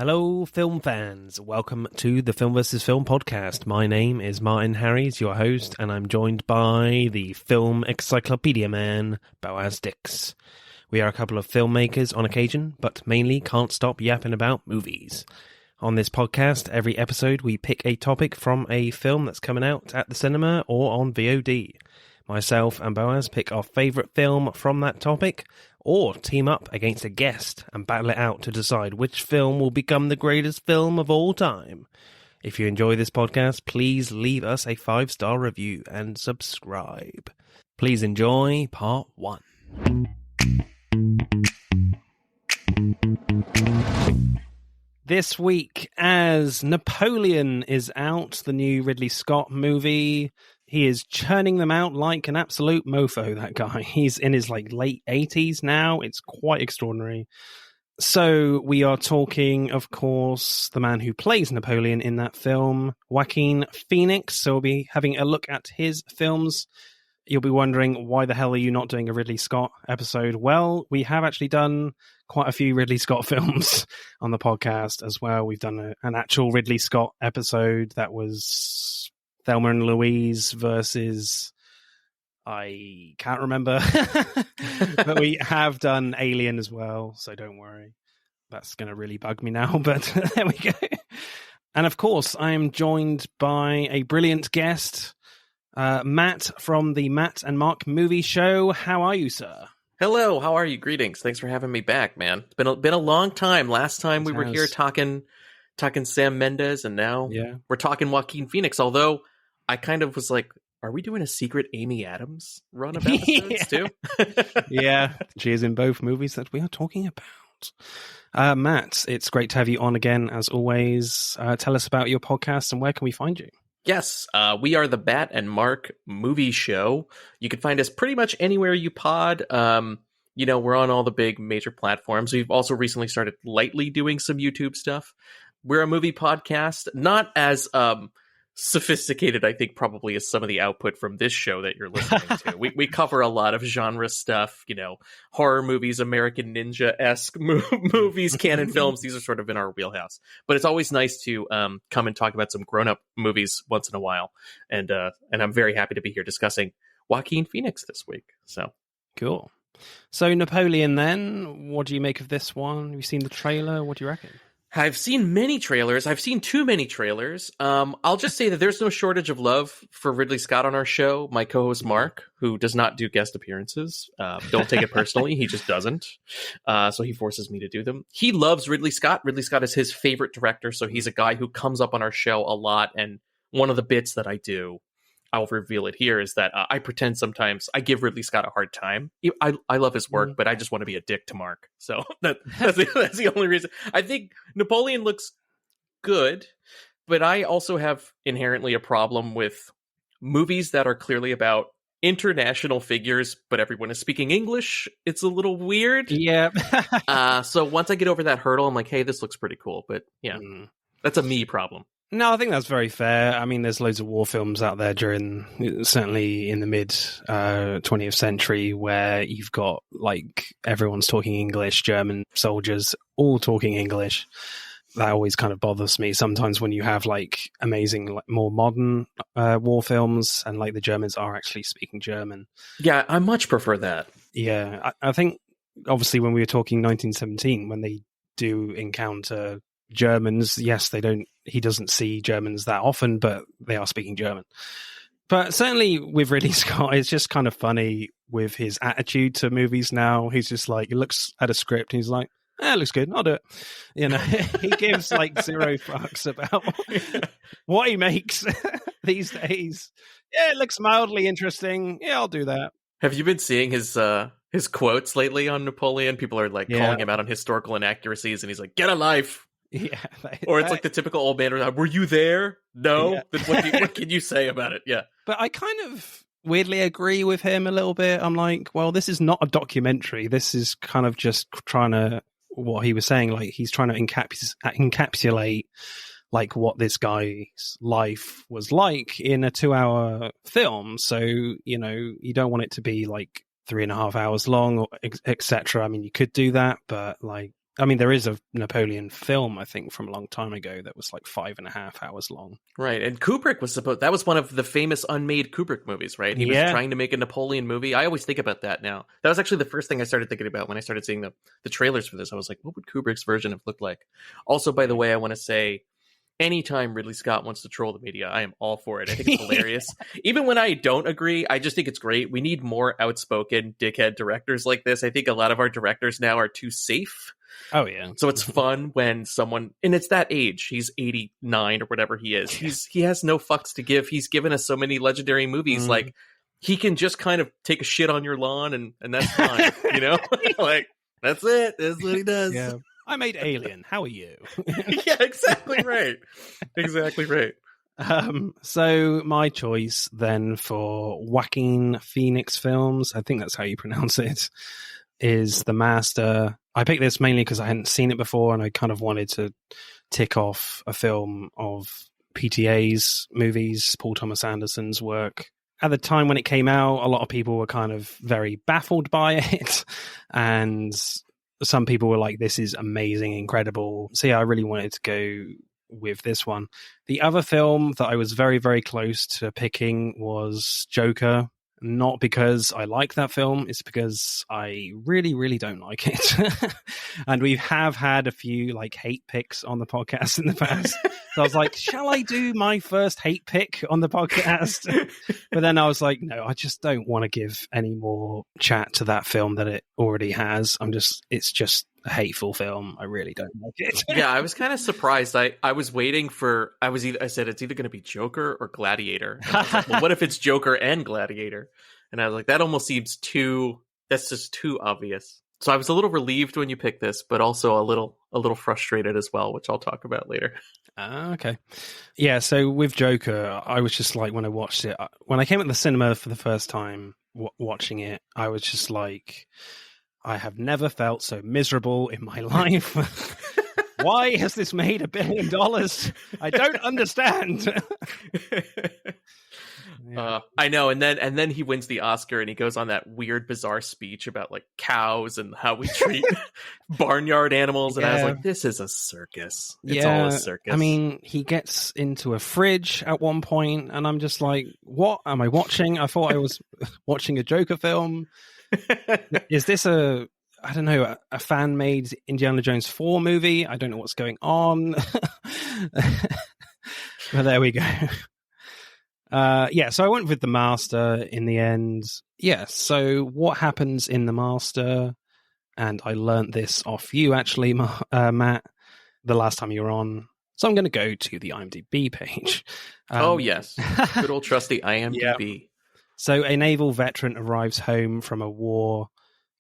Hello, film fans. Welcome to the Film vs. Film podcast. My name is Martin Harries, your host, and I'm joined by the film encyclopedia man, Boaz Dix. We are a couple of filmmakers on occasion, but mainly can't stop yapping about movies. On this podcast, every episode we pick a topic from a film that's coming out at the cinema or on VOD. Myself and Boaz pick our favourite film from that topic, or team up against a guest and battle it out to decide which film will become the greatest film of all time. If you enjoy this podcast, please leave us a 5-star review and subscribe. Please enjoy part 1. This week, as Napoleon is out, the new Ridley Scott movie, he is churning them out like an absolute mofo, that guy. He's in his late 80s now. It's quite extraordinary. So we are talking, of course, the man who plays Napoleon in that film, Joaquin Phoenix. So we'll be having a look at his films. You'll be wondering, why the hell are you not doing a Ridley Scott episode? Well, we have actually done quite a few Ridley Scott films on the podcast as well. We've done an actual Ridley Scott episode that was Thelma and Louise versus, I can't remember, but we have done Alien as well, so don't worry. That's going to really bug me now, but there we go. And of course, I am joined by a brilliant guest, Matt from the Matt and Mark Movie Show. How are you, sir? Hello, how are you? Greetings. Thanks for having me back, man. It's been a long time. Last time we were here talking Sam Mendes, and now we're talking Joaquin Phoenix, although I kind of was like, are we doing a secret Amy Adams run of episodes too? Yeah, she is in both movies that we are talking about. Matt, it's great to have you on again, as always. Tell us about your podcast and where can we find you? Yes, we are the Bat and Mark Movie Show. You can find us pretty much anywhere you pod. We're on all the big major platforms. We've also recently started lightly doing some YouTube stuff. We're a movie podcast, not as sophisticated, I think, probably as some of the output from this show that you're listening to. We cover a lot of genre stuff, horror movies, American Ninja-esque movies, canon films. These are sort of in our wheelhouse. But it's always nice to come and talk about some grown-up movies once in a while. And I'm very happy to be here discussing Joaquin Phoenix this week. So cool. So Napoleon, then, what do you make of this one? Have you seen the trailer? What do you reckon? I've seen many trailers. I've seen too many trailers. I'll just say that there's no shortage of love for Ridley Scott on our show. My co-host Mark, who does not do guest appearances, don't take it personally. He just doesn't. So he forces me to do them. He loves Ridley Scott. Ridley Scott is his favorite director. So he's a guy who comes up on our show a lot. And one of the bits that I do, I'll reveal it here, is that I pretend sometimes I give Ridley Scott a hard time. I love his work, but I just want to be a dick to Mark. So that's the only reason. I think Napoleon looks good, but I also have inherently a problem with movies that are clearly about international figures, but everyone is speaking English. It's a little weird. Yeah. So once I get over that hurdle, I'm like, hey, this looks pretty cool. But yeah, that's a me problem. No, I think that's very fair. I mean, there's loads of war films out there certainly in the mid 20th century, where you've got everyone's talking English, German soldiers all talking English. That always kind of bothers me sometimes when you have amazing, more modern war films and the Germans are actually speaking German. Yeah, I much prefer that. Yeah, I think obviously when we were talking 1917, when they do encounter Germans, yes, he doesn't see Germans that often, but they are speaking German. But certainly with Ridley Scott, it's just kind of funny with his attitude to movies now. He's just he looks at a script and he's like, it looks good, I'll do it. He gives zero fucks about what he makes these days. Yeah, it looks mildly interesting. Yeah, I'll do that. Have you been seeing his quotes lately on Napoleon? People are calling him out on historical inaccuracies, and he's like, get a life. Yeah, or it's the typical old man. Were you there? No. Yeah. Then what can you say about it? Yeah, but I kind of weirdly agree with him a little bit. I'm like, well, this is not a documentary. This is kind of just trying to, what he was saying, he's trying to encapsulate what this guy's life was like in a 2-hour film. So you don't want it to be 3.5 hours long, or etc. I mean, you could do that, but I mean, there is a Napoleon film, I think, from a long time ago that was like 5.5 hours long. Right. And Kubrick that was one of the famous unmade Kubrick movies, right? He was trying to make a Napoleon movie. I always think about that now. That was actually the first thing I started thinking about when I started seeing the trailers for this. I was like, what would Kubrick's version have looked like? Also, by the way, I want to say, anytime Ridley Scott wants to troll the media, I am all for it. I think it's hilarious. Even when I don't agree, I just think it's great. We need more outspoken dickhead directors like this. I think a lot of our directors now are too safe. Oh, yeah. So it's fun when someone, and it's that age, he's 89 or whatever he is. He has no fucks to give. He's given us so many legendary movies. Like, he can just kind of take a shit on your lawn and that's fine. You know? Like, that's it. That's what he does. Yeah. I made Alien. How are you? Yeah, exactly right. Exactly right. So my choice then for Joaquin Phoenix films, I think that's how you pronounce it, is The Master. I picked this mainly because I hadn't seen it before and I kind of wanted to tick off a film of PTA's movies, Paul Thomas Anderson's work. At the time when it came out, a lot of people were kind of very baffled by it, and some people were like, this is amazing, incredible. So yeah, I really wanted to go with this one. The other film that I was very, very close to picking was Joker. Not because I like that film, it's because I really, really don't like it. And we have had a few like hate picks on the podcast in the past. So I was like, shall I do my first hate pick on the podcast? But then I was like, no, I just don't want to give any more chat to that film that it already has. It's just a hateful film. I really don't like it. Yeah, I was kind of surprised. I was waiting for, I said, it's either going to be Joker or Gladiator. And I was like, well, what if it's Joker and Gladiator? And I was like, that almost seems that's just too obvious. So I was a little relieved when you picked this, but also a little frustrated as well, which I'll talk about later. Okay. Yeah, so with Joker, I was just like, when I watched it, when I came at the cinema for the first time watching it, I was just like, I have never felt so miserable in my life. Why has this made $1 billion? I don't understand. Yeah. I know, and then he wins the Oscar, and he goes on that weird, bizarre speech about like cows and how we treat barnyard animals, and I was like, "This is a circus. It's all a circus." I mean, he gets into a fridge at one point, and I'm just like, "What am I watching? I thought I was watching a Joker film. Is this a fan-made Indiana Jones 4 movie? I don't know what's going on." But there we go. So I went with The Master in the end. Yeah, so what happens in The Master, and I learnt this off you actually, Matt, the last time you were on. So I'm going to go to the IMDb page. Oh, yes. Good old trusty IMDb. Yeah. So a naval veteran arrives home from a war,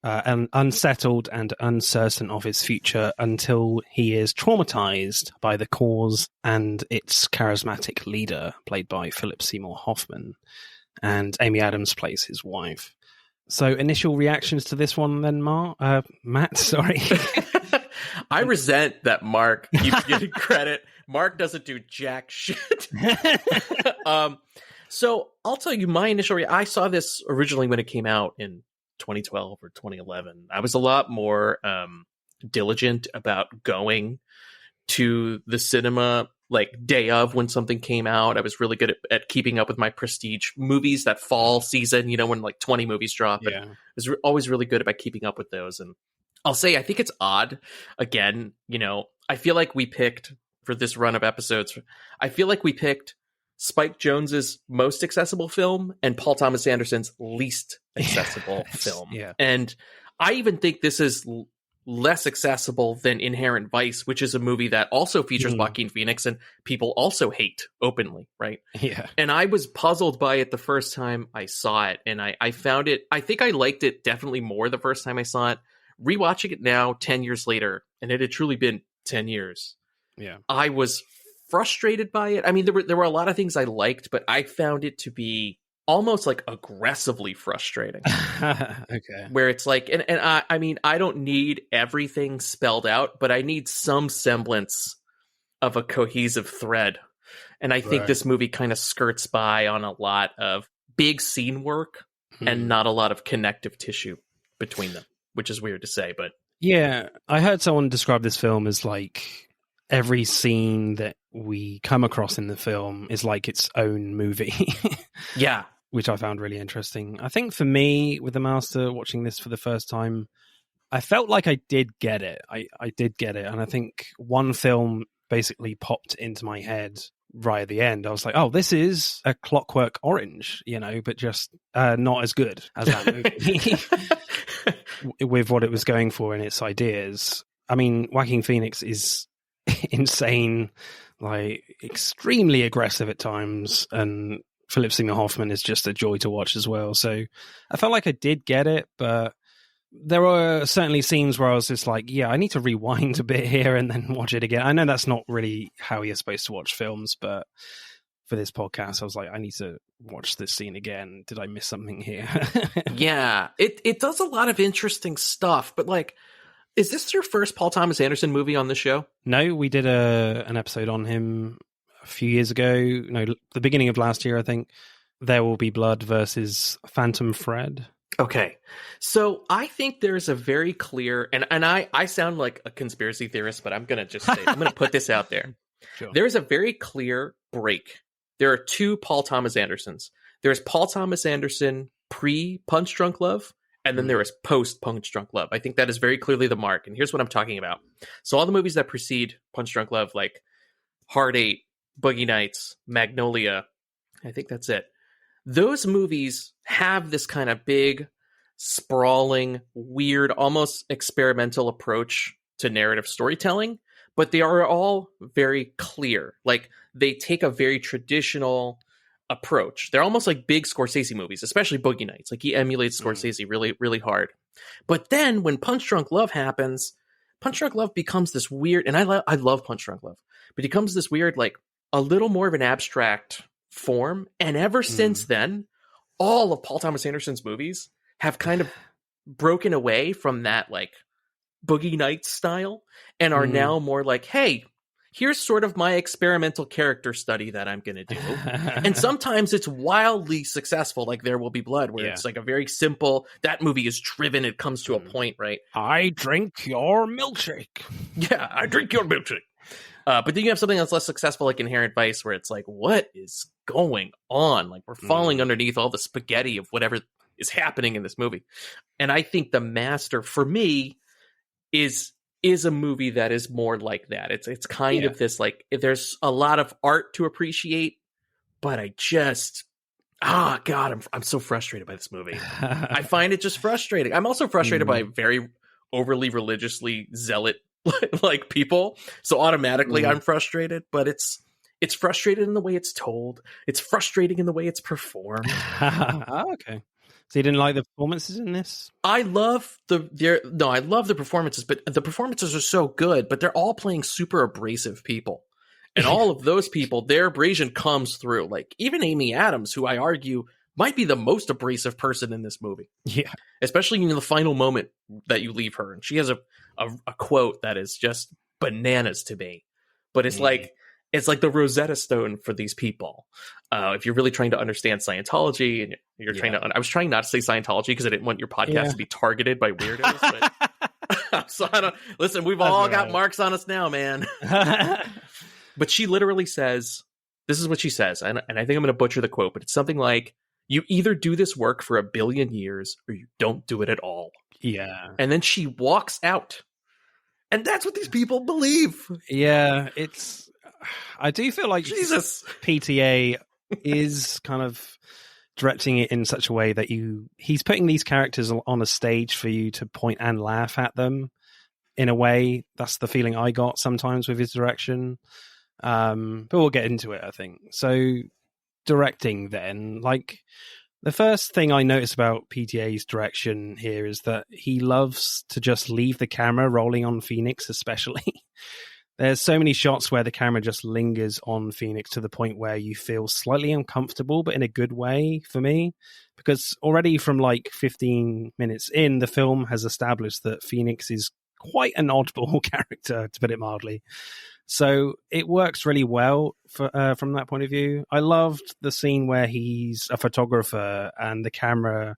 unsettled and uncertain of his future until he is traumatized by the cause and its charismatic leader, played by Philip Seymour Hoffman, and Amy Adams plays his wife. So initial reactions to this one then, Matt, sorry. I resent that Mark keeps getting credit. Mark doesn't do jack shit. So I'll tell you my initial I saw this originally when it came out in 2012 or 2011. I was a lot more diligent about going to the cinema like day of when something came out. I was really good at keeping up with my prestige movies that fall season, when like 20 movies drop. Yeah. I was always really good about keeping up with those. And I'll say, I think it's odd. Again, I feel like we picked, for this run of episodes, I feel like we picked Spike Jonze's most accessible film and Paul Thomas Anderson's least accessible film. Yeah. And I even think this is less accessible than Inherent Vice, which is a movie that also features Joaquin Phoenix and people also hate openly, right? Yeah. And I was puzzled by it the first time I saw it, and I found it, I think I liked it definitely more the first time I saw it. Rewatching it now, 10 years later, and it had truly been 10 years. Yeah. I was frustrated by it. I mean, there were a lot of things I liked, but I found it to be almost like aggressively frustrating. Okay. Where it's like, and I mean, I don't need everything spelled out, but I need some semblance of a cohesive thread. And I think this movie kind of skirts by on a lot of big scene work and not a lot of connective tissue between them, which is weird to say, but Yeah, I heard someone describe this film as like every scene that we come across in the film is like its own movie. Yeah. Which I found really interesting. I think for me, with The Master, watching this for the first time, I felt like I did get it. I did get it. And I think one film basically popped into my head right at the end. I was like, oh, this is a Clockwork Orange, but just not as good as that movie with what it was going for and its ideas. I mean, Joaquin Phoenix is insane, like extremely aggressive at times, and Philip Seymour Hoffman is just a joy to watch as well. So I felt like I did get it, but there were certainly scenes where I was just like, yeah, I need to rewind a bit here and then watch it again. I know that's not really how you're supposed to watch films, but for this podcast, I was like, I need to watch this scene again. Did I miss something here? Yeah, it does a lot of interesting stuff, but like, is this your first Paul Thomas Anderson movie on the show? No, we did an episode on him a few years ago. No, the beginning of last year, I think. There Will Be Blood versus Phantom Thread. Okay. So I think there's a very clear, and I sound like a conspiracy theorist, but I'm going to just say, I'm going to put this out there. Sure. There's a very clear break. There are two Paul Thomas Andersons. There's Paul Thomas Anderson pre-Punch Drunk Love, and then there is post-Punch Drunk Love. I think that is very clearly the mark, and here's what I'm talking about. So all the movies that precede Punch Drunk Love, like Hard Eight, Boogie Nights, Magnolia, I think that's it. Those movies have this kind of big, sprawling, weird, almost experimental approach to narrative storytelling, but they are all very clear. Like, they take a very traditional approach. They're almost like big Scorsese movies, especially Boogie Nights. Like, he emulates Scorsese really, really hard. But then when Punch Drunk Love happens, Punch Drunk Love becomes this weird, and I love Punch Drunk Love, but it becomes this weird, like, a little more of an abstract form. And ever since then, all of Paul Thomas Anderson's movies have kind of broken away from that, like, Boogie Nights style, and are now more like, hey, here's sort of my experimental character study that I'm going to do. And sometimes it's wildly successful, like There Will Be Blood, where it's like a very simple, that movie is driven, it comes to a point, right? I drink your milkshake. Yeah, I drink your milkshake. But then you have something that's less successful, like Inherent Vice, where it's like, what is going on? Like, we're falling underneath all the spaghetti of whatever is happening in this movie. And I think The Master, for me, is a movie that is more like that. It's kind of this, like, there's a lot of art to appreciate, but I just, God, I'm so frustrated by this movie. I find it just frustrating. I'm also frustrated by very overly religiously zealot like people, so automatically I'm frustrated. But it's frustrated in the way it's told. It's frustrating in the way it's performed. Okay. So you didn't like the performances in this? I love I love the performances, but the performances are so good, but they're all playing super abrasive people. And all of those people, their abrasion comes through. Like, even Amy Adams, who I argue might be the most abrasive person in this movie. Yeah. Especially in the final moment that you leave her. And she has a quote that is just bananas to me. But it's like the Rosetta Stone for these people. If you're really trying to understand Scientology, and you're trying to, I was trying not to say Scientology because I didn't want your podcast to be targeted by weirdos. But, so listen, we've all got marks on us now, man. But she literally says, this is what she says, and I think I'm going to butcher the quote, but it's something like, you either do this work for 1 billion years or you don't do it at all. Yeah. And then she walks out. And that's what these people believe. Yeah, I do feel like Jesus. PTA is kind of directing it in such a way that he's putting these characters on a stage for you to point and laugh at them. In a way, that's the feeling I got sometimes with his direction. But we'll get into it, I think. So, directing then, like, the first thing I notice about PTA's direction here is that he loves to just leave the camera rolling on Phoenix, especially. There's so many shots where the camera just lingers on Phoenix to the point where you feel slightly uncomfortable, but in a good way for me. Because already from like 15 minutes in, the film has established that Phoenix is quite an oddball character, to put it mildly. So it works really well from that point of view. I loved the scene where he's a photographer and the camera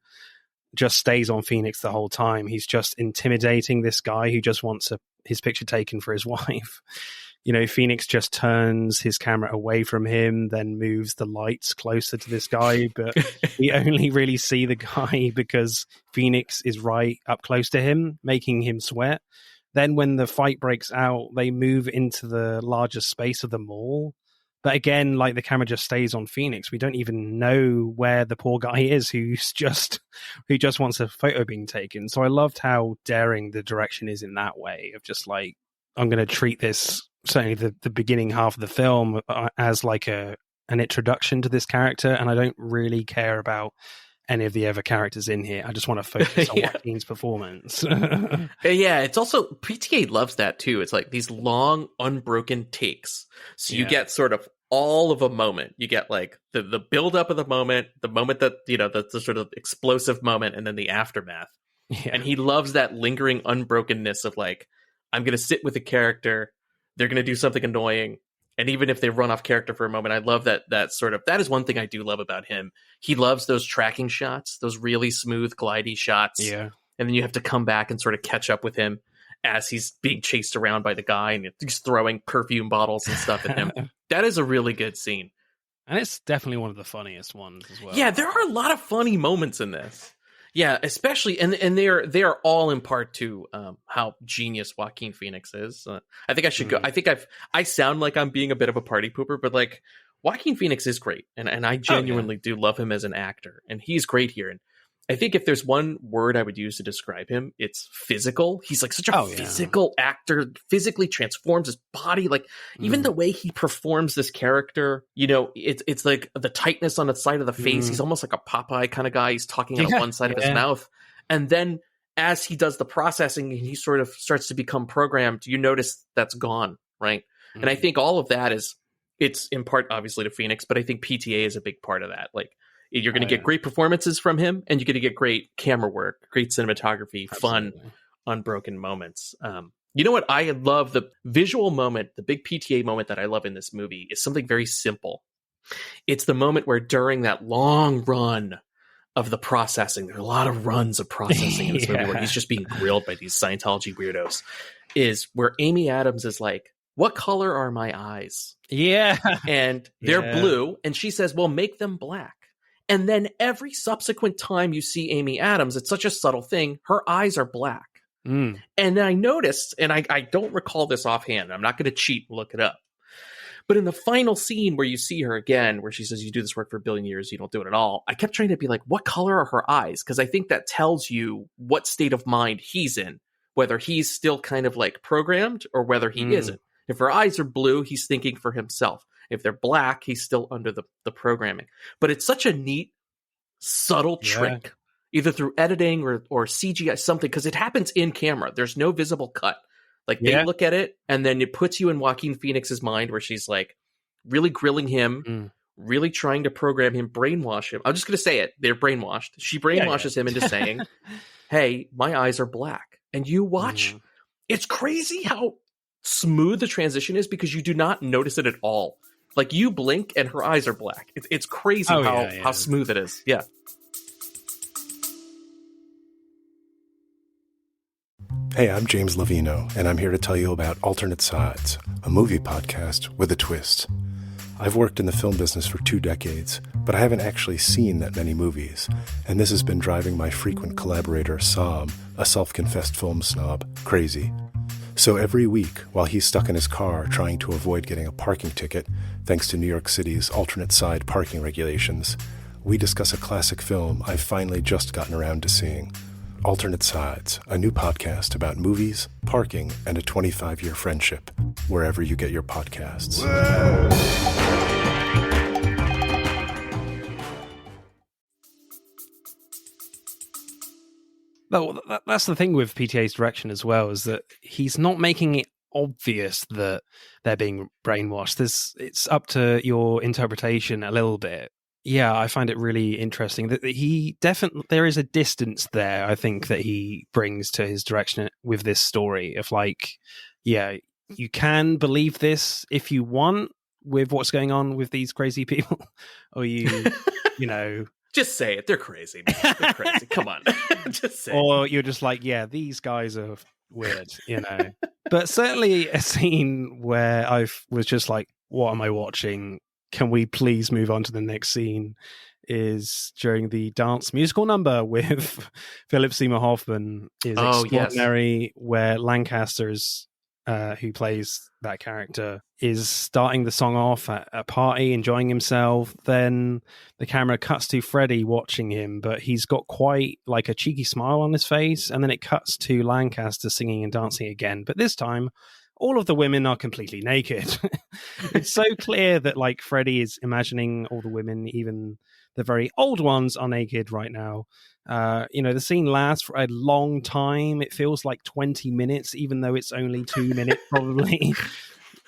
just stays on Phoenix the whole time. He's just intimidating this guy who just wants his picture taken for his wife. Phoenix just turns his camera away from him, then moves the lights closer to this guy, but we only really see the guy because Phoenix is right up close to him, making him sweat. Then when the fight breaks out, they move into the larger space of the mall. But again, the camera just stays on Phoenix. We don't even know where the poor guy is who just wants a photo being taken. So I loved how daring the direction is in that way of just I'm going to treat this, certainly the beginning half of the film, as an introduction to this character. And I don't really care about any of the other characters in here. I just want to focus on Joaquin's performance. Yeah, it's also, PTA loves that too. It's these long, unbroken takes. So you get sort of all of a moment. You get the build up of the moment that, the sort of explosive moment, and then the aftermath. Yeah. And he loves that lingering unbrokenness of I'm going to sit with a character, they're going to do something annoying, and even if they run off character for a moment, I love that that is one thing I do love about him. He loves those tracking shots, those really smooth, glidey shots. Yeah. And then you have to come back and sort of catch up with him as he's being chased around by the guy, and he's throwing perfume bottles and stuff at him. That is a really good scene. And it's definitely one of the funniest ones as well. Yeah, there are a lot of funny moments in this. Yeah, especially, and they are all in part to how genius Joaquin Phoenix is. I think I should go. I think I sound like I'm being a bit of a party pooper, but Joaquin Phoenix is great, and I genuinely do love him as an actor, and he's great here. And I think if there's one word I would use to describe him, it's physical. He's such a physical actor, physically transforms his body. Even the way he performs this character, it's the tightness on the side of the face. He's almost like a Popeye kind of guy. He's talking out of one side of his mouth. And then as he does the processing and he sort of starts to become programmed, you notice that's gone, right? And I think all of that it's in part obviously to Phoenix, but I think PTA is a big part of that. You're going to get great performances from him, and you're going to get great camera work, great cinematography, fun, unbroken moments. You know what? I love the visual moment, the big PTA moment that I love in this movie is something very simple. It's the moment where during that long run of the processing, there are a lot of runs of processing in this movie where he's just being grilled by these Scientology weirdos, is where Amy Adams is like, what color are my eyes? Yeah. And they're blue. And she says, well, make them black. And then every subsequent time you see Amy Adams, it's such a subtle thing, her eyes are black. And I noticed, and I don't recall this offhand, I'm not going to cheat and look it up, but in the final scene where you see her again, where she says, you do this work for a billion years, you don't do it at all, I kept trying to be what color are her eyes? Because I think that tells you what state of mind he's in, whether he's still kind of programmed or whether he isn't. If her eyes are blue, he's thinking for himself. If they're black, he's still under the programming. But it's such a neat, subtle trick, either through editing or CGI, something, because it happens in camera. There's no visible cut. They look at it, and then it puts you in Joaquin Phoenix's mind where she's really grilling him, really trying to program him, brainwash him. I'm just going to say it. They're brainwashed. She brainwashes him into saying, hey, my eyes are black. And you watch. It's crazy how smooth the transition is because you do not notice it at all. You blink and her eyes are black. It's crazy how smooth it is. Yeah. Hey, I'm James Lovino, and I'm here to tell you about Alternate Sides, a movie podcast with a twist. I've worked in the film business for 2 decades, but I haven't actually seen that many movies, and this has been driving my frequent collaborator, Sam, a self-confessed film snob, crazy. So every week, while he's stuck in his car trying to avoid getting a parking ticket, thanks to New York City's alternate side parking regulations, we discuss a classic film I've finally just gotten around to seeing. Alternate Sides, a new podcast about movies, parking, and a 25-year friendship, wherever you get your podcasts. Well, that's the thing with PTA's direction as well, is that he's not making it obvious that they're being brainwashed. It's up to your interpretation a little bit. Yeah, I find it really interesting that he definitely, there is a distance there, I think, that he brings to his direction with this story of you can believe this if you want with what's going on with these crazy people, or you Just say it. They're crazy, man. They're crazy. Come on. Just say it. Or you're just like, yeah, these guys are weird, But certainly a scene where I was just like, what am I watching? Can we please move on to the next scene? Is during the dance musical number with Philip Seymour Hoffman is extraordinary, where Lancaster's who plays that character is starting the song off at a party, enjoying himself. Then the camera cuts to Freddie watching him, but he's got quite like a cheeky smile on his face. And then it cuts to Lancaster singing and dancing again. But this time, all of the women are completely naked. It's so clear that like Freddie is imagining all the women, even the very old ones, are naked right now. The scene lasts for a long time. It feels like 20 minutes, even though it's only 2 minutes probably.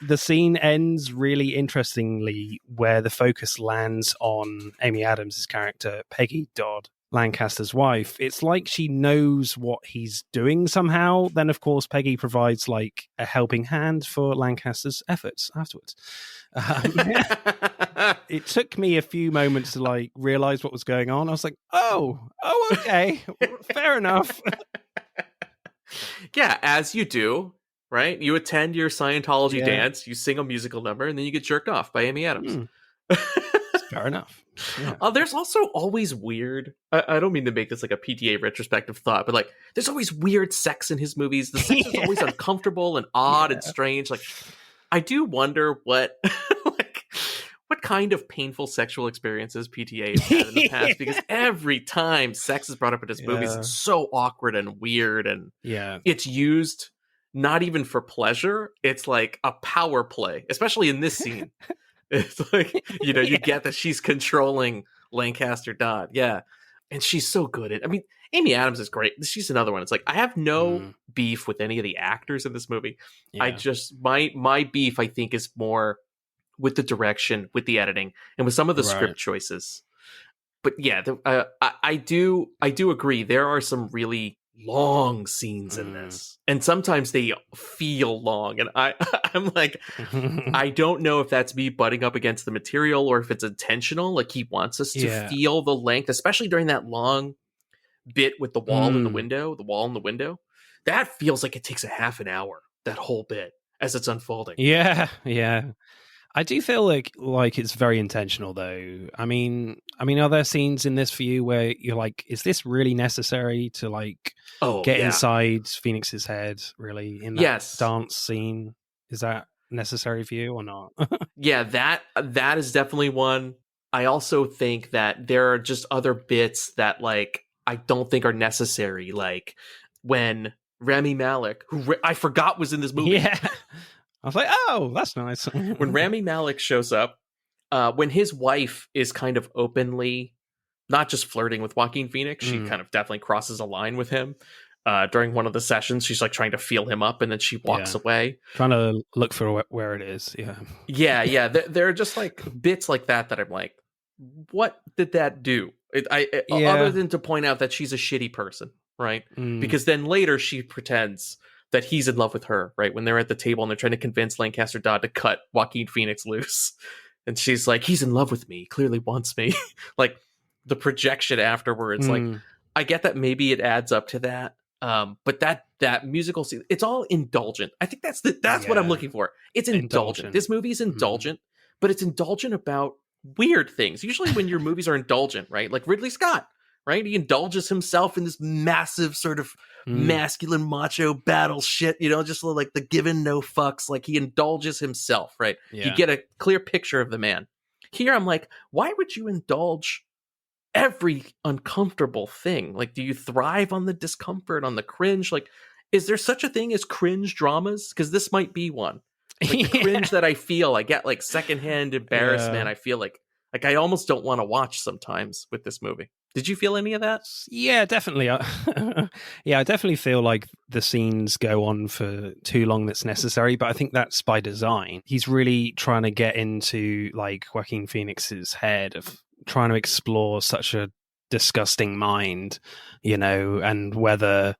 The scene ends really interestingly, where the focus lands on Amy Adams' character, Peggy Dodd, Lancaster's wife. It's like she knows what he's doing somehow. Then, of course, Peggy provides like a helping hand for Lancaster's efforts afterwards. It took me a few moments to like realize what was going on. I was like, oh, okay, fair enough. Yeah, as you do, right? You attend your Scientology dance, you sing a musical number, and then you get jerked off by Amy Adams. Fair enough. Yeah. There's also always weird. I don't mean to make this like a PTA retrospective thought, but like there's always weird sex in his movies. The sex is always uncomfortable and odd and strange. Like I do wonder what what kind of painful sexual experiences PTA has had in the past, because every time sex is brought up in his movies, it's so awkward and weird, and it's used not even for pleasure. It's like a power play, especially in this scene. It's like, you get that she's controlling Lancaster Dodd. Yeah. And she's so good at, Amy Adams is great. She's another one. It's like, I have no beef with any of the actors in this movie. Yeah. I just, my beef, I think, is more with the direction, with the editing, and with some of the script choices. But yeah, I do agree. There are some really long scenes in this, and sometimes they feel long, and I'm like, I don't know if that's me butting up against the material or if it's intentional. Like he wants us to feel the length, especially during that long bit with the wall in the window. That feels like it takes a half an hour, that whole bit, as it's unfolding. Yeah I do feel like it's very intentional, though. I mean, are there scenes in this for you where you're like, is this really necessary to like get inside Phoenix's head? Really, in that dance scene, is that necessary for you or not? Yeah, that is definitely one. I also think that there are just other bits that like I don't think are necessary, like when Rami Malek, who I forgot was in this movie. Yeah. I was like, oh, that's nice. When Rami Malek shows up, when his wife is kind of openly not just flirting with Joaquin Phoenix, she kind of definitely crosses a line with him. During one of the sessions, she's like trying to feel him up, and then she walks away. Trying to look for where it is. Yeah. There are just like bits like that I'm like, what did that do? Other than to point out that she's a shitty person, right? Because then later she pretends that he's in love with her, right? When they're at the table and they're trying to convince Lancaster Dodd to cut Joaquin Phoenix loose. And she's like, he's in love with me, clearly wants me. Like the projection afterwards, like I get that maybe it adds up to that. But that musical scene, it's all indulgent. I think that's what I'm looking for. It's indulgent. This movie is indulgent, but it's indulgent about weird things. Usually when your movies are indulgent, right? Like Ridley Scott, right? He indulges himself in this massive sort of masculine macho battle shit, just like the given no fucks. Like he indulges himself, right? You get a clear picture of the man. Here I'm like, why would you indulge every uncomfortable thing? Like, do you thrive on the discomfort, on the cringe? Like, is there such a thing as cringe dramas? Because this might be one. Like the cringe that I feel, I get like secondhand embarrassment. I feel like I almost don't want to watch sometimes with this movie. Did you feel any of that? Yeah, definitely. I definitely feel like the scenes go on for too long that's necessary, but I think that's by design. He's really trying to get into like Joaquin Phoenix's head of trying to explore such a disgusting mind, and whether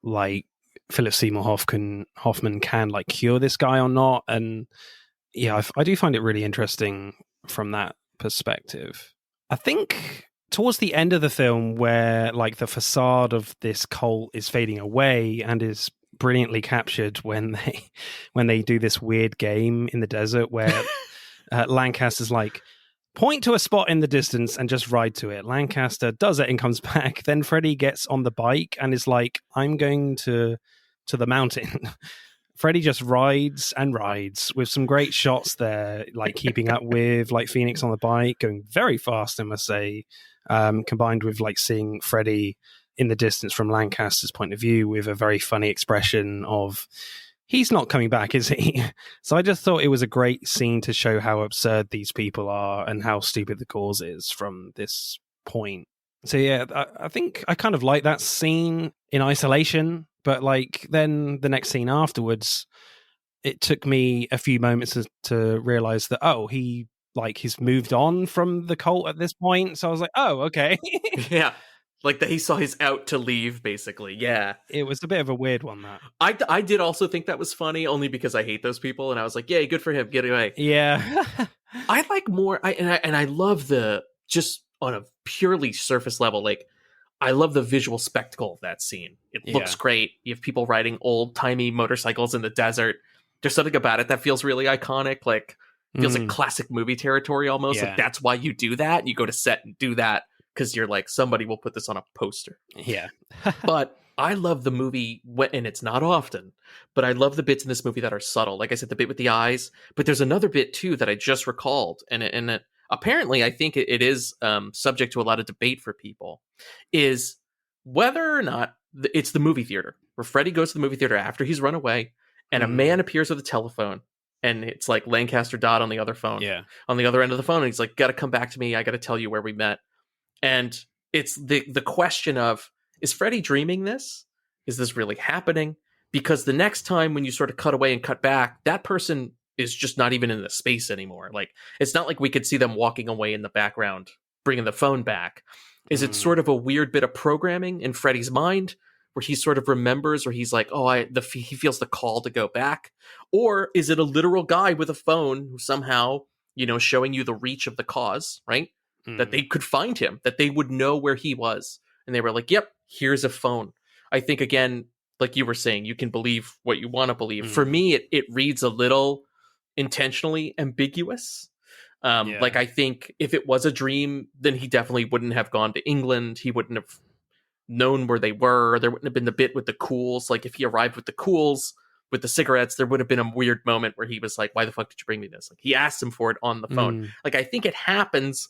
like Philip Seymour Hoffman can like cure this guy or not. And I do find it really interesting from that perspective. I think towards the end of the film where like the facade of this cult is fading away and is brilliantly captured when they do this weird game in the desert where Lancaster's like, point to a spot in the distance and just ride to it. Lancaster does it and comes back. Then Freddy gets on the bike and is like, I'm going to the mountain. Freddy just rides and rides with some great shots there, like keeping up with like Phoenix on the bike, going very fast, I must say, combined with like seeing Freddy in the distance from Lancaster's point of view with a very funny expression of, he's not coming back, is he? So I just thought it was a great scene to show how absurd these people are and how stupid the cause is from this point. So yeah, I think I kind of like that scene in isolation, but like then the next scene afterwards, it took me a few moments to realize that, oh, he's moved on from the cult at this point. So I was like, oh, okay. Yeah. Like that he saw his out to leave, basically. Yeah. It was a bit of a weird one, that. I did also think that was funny, only because I hate those people, and I was like, yay, good for him, get away. Yeah. I like more, I love the, just on a purely surface level, like, I love the visual spectacle of that scene. It looks great. You have people riding old-timey motorcycles in the desert. There's something about it that feels really iconic, like, feels like classic movie territory almost. Yeah. Like, that's why you do that. You go to set and do that, because you're like, somebody will put this on a poster. Yeah. But I love the movie, and it's not often, but I love the bits in this movie that are subtle. Like I said, the bit with the eyes, but there's another bit too that I just recalled, and it apparently I think it is subject to a lot of debate for people, is whether or not it's the movie theater, where Freddy goes to the movie theater after he's run away, and a man appears with a telephone, and it's like Lancaster Dodd on the other phone, on the other end of the phone, and he's like, gotta come back to me, I gotta tell you where we met. And it's the question of, is Freddy dreaming this? Is this really happening? Because the next time when you sort of cut away and cut back, that person is just not even in the space anymore. Like, it's not like we could see them walking away in the background, bringing the phone back. Is it sort of a weird bit of programming in Freddy's mind where he sort of remembers, or he's like, oh, he feels the call to go back? Or is it a literal guy with a phone who somehow, showing you the reach of the cause, right? That they could find him, that they would know where he was. And they were like, yep, here's a phone. I think, again, like you were saying, you can believe what you want to believe. For me, it reads a little intentionally ambiguous. Like, I think if it was a dream, then he definitely wouldn't have gone to England. He wouldn't have known where they were. There wouldn't have been the bit with the Cools. Like, if he arrived with the Cools, with the cigarettes, there would have been a weird moment where he was like, why the fuck did you bring me this? Like, he asked him for it on the phone. Like, I think it happens,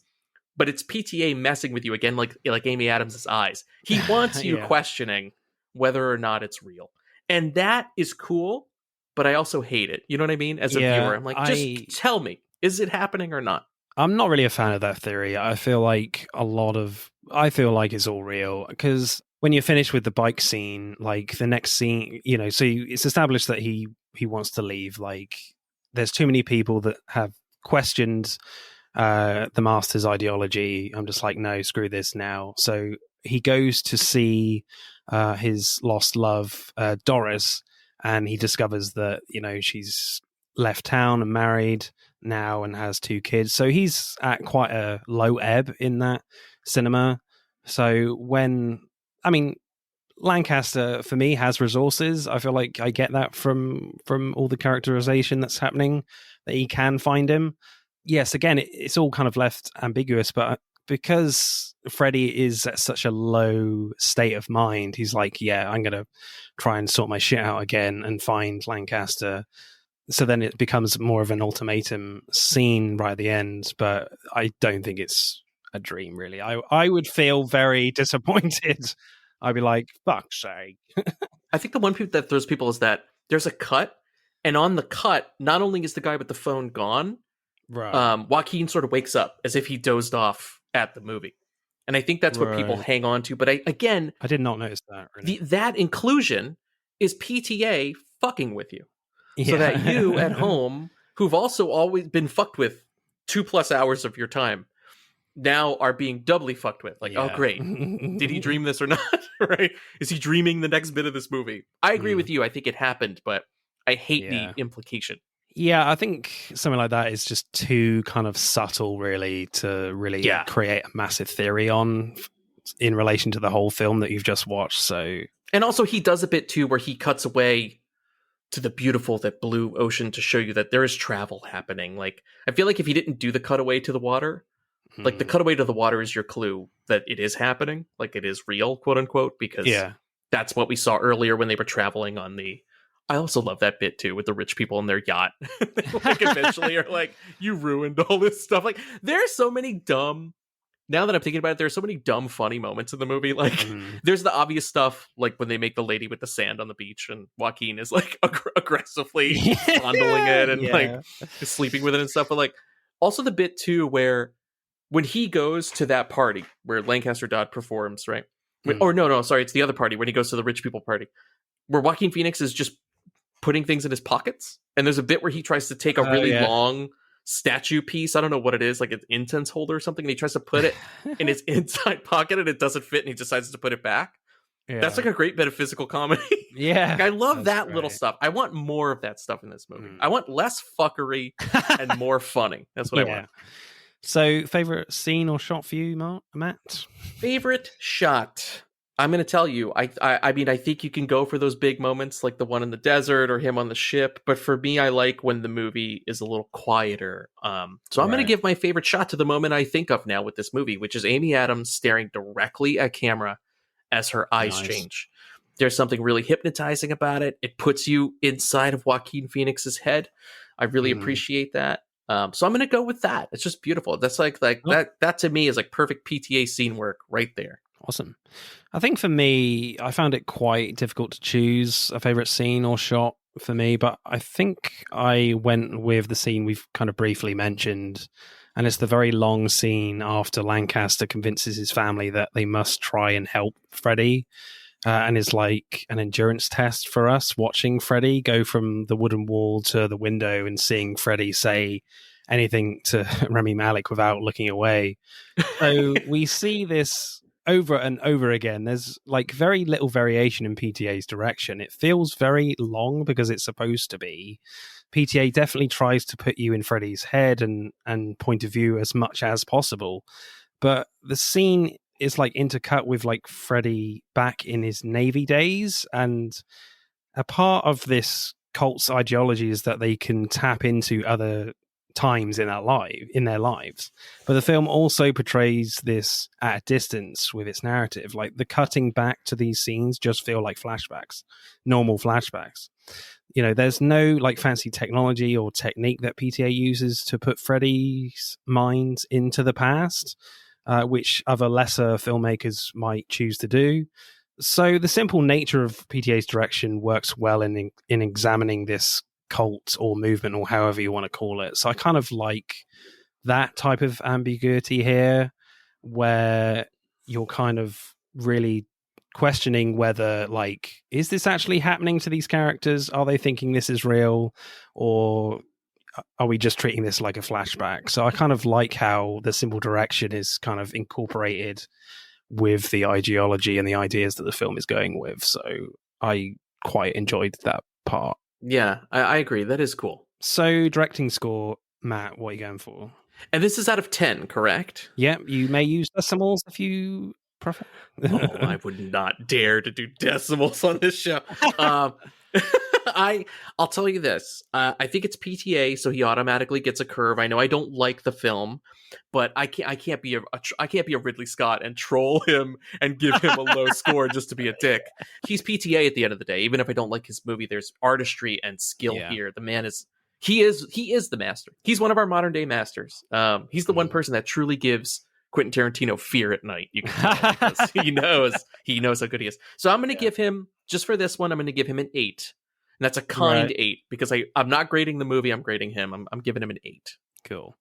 but it's PTA messing with you again, like Amy Adams' eyes. He wants you questioning whether or not it's real. And that is cool, but I also hate it. You know what I mean? As a viewer, I'm like, just tell me, is it happening or not? I'm not really a fan of that theory. I feel like it's all real, because when you're finished with the bike scene, like the next scene, so it's established that he wants to leave. Like, there's too many people that have questioned the master's ideology. I'm just like, no, screw this now. So he goes to see his lost love, Doris, and he discovers that, she's left town and married now and has 2 kids. So he's at quite a low ebb in that cinema. So Lancaster, for me, has resources. I feel like I get that from all the characterization that's happening, that he can find him. Yes, again, it's all kind of left ambiguous, but because Freddy is at such a low state of mind, he's like, yeah, I'm going to try and sort my shit out again and find Lancaster. So then it becomes more of an ultimatum scene right at the end, but I don't think it's a dream, really. I would feel very disappointed. I'd be like, fuck's sake. I think the one that throws people is that there's a cut, and on the cut, not only is the guy with the phone gone, right, Joaquin sort of wakes up as if he dozed off at the movie. And I think that's what people hang on to. But I did not notice that. Really. That inclusion is PTA fucking with you. Yeah. So that you at home, who've also always been fucked with 2+ hours of your time, now are being doubly fucked with. Like, oh, great. Did he dream this or not? Right? Is he dreaming the next bit of this movie? I agree with you. I think it happened, but I hate the implication. Yeah, I think something like that is just too kind of subtle, really, to really create a massive theory on in relation to the whole film that you've just watched. So, and also he does a bit too, where he cuts away to the beautiful, that blue ocean, to show you that there is travel happening. Like, I feel like if he didn't do the cutaway to the water, like the cutaway to the water is your clue that it is happening, like it is real, quote unquote, because that's what we saw earlier when they were traveling on the. I also love that bit too with the rich people in their yacht. Like eventually are like, you ruined all this stuff. Like, there are so many dumb. Now that I'm thinking about it, there's so many dumb, funny moments in the movie. Like, there's the obvious stuff, like when they make the lady with the sand on the beach, and Joaquin is like aggressively fondling it and like sleeping with it and stuff. But like, also the bit too where when he goes to that party where Lancaster Dodd performs, right? Or no, sorry, it's the other party when he goes to the rich people party, where Joaquin Phoenix is just putting things in his pockets. And there's a bit where he tries to take a really long statue piece. I don't know what it is, like an incense holder or something. And he tries to put it in his inside pocket and it doesn't fit and he decides to put it back. Yeah. That's like a great bit of physical comedy. Yeah. Like, I love that little stuff. I want more of that stuff in this movie. I want less fuckery and more funny. That's what I want. So, favorite scene or shot for you, Matt? Favorite shot. I'm going to tell you, I mean, I think you can go for those big moments like the one in the desert or him on the ship. But for me, I like when the movie is a little quieter. So I'm going to give my favorite shot to the moment I think of now with this movie, which is Amy Adams staring directly at camera as her eyes change. There's something really hypnotizing about it. It puts you inside of Joaquin Phoenix's head. I really appreciate that. So I'm going to go with that. It's just beautiful. That's like that to me is like perfect PTA scene work right there. Awesome. I think for me, I found it quite difficult to choose a favorite scene or shot for me, but I think I went with the scene we've kind of briefly mentioned, and it's the very long scene after Lancaster convinces his family that they must try and help Freddie, and is like an endurance test for us watching Freddie go from the wooden wall to the window and seeing Freddie say anything to Rami Malek without looking away. So we see this over and over again. There's like very little variation in PTA's direction. It feels very long because it's supposed to be. PTA definitely tries to put you in Freddie's head and point of view as much as possible. But the scene is like intercut with like Freddie back in his Navy days. And a part of this cult's ideology is that they can tap into other times in their lives, but the film also portrays this at a distance with its narrative. Like the cutting back to these scenes just feel like flashbacks, normal flashbacks. You know, there's no like fancy technology or technique that PTA uses to put Freddie's mind into the past, which other lesser filmmakers might choose to do. So the simple nature of PTA's direction works well in examining this cult or movement or however you want to call it. So I kind of like that type of ambiguity here, where you're kind of really questioning whether, like, is this actually happening to these characters? Are they thinking this is real, or are we just treating this like a flashback? So I kind of like how the simple direction is kind of incorporated with the ideology and the ideas that the film is going with. So I quite enjoyed that part. Yeah, I agree. That is cool. So, directing score, Matt, what are you going for? And this is out of 10, correct? Yeah, you may use decimals if you prefer. I would not dare to do decimals on this show. I'll tell you this. I think it's PTA, so he automatically gets a curve. I know I don't like the film, but I can't be a Ridley Scott and troll him and give him a low score just to be a dick. He's PTA at the end of the day. Even if I don't like his movie, there's artistry and skill here. The man is the master. He's one of our modern day masters. He's the one person that truly gives Quentin Tarantino fear at night. You can tell because he knows how good he is. So I'm going to give him, just for this one, I'm going to give him an 8. And that's a kind 8 because I'm not grading the movie. I'm grading him. I'm giving him an 8. Cool.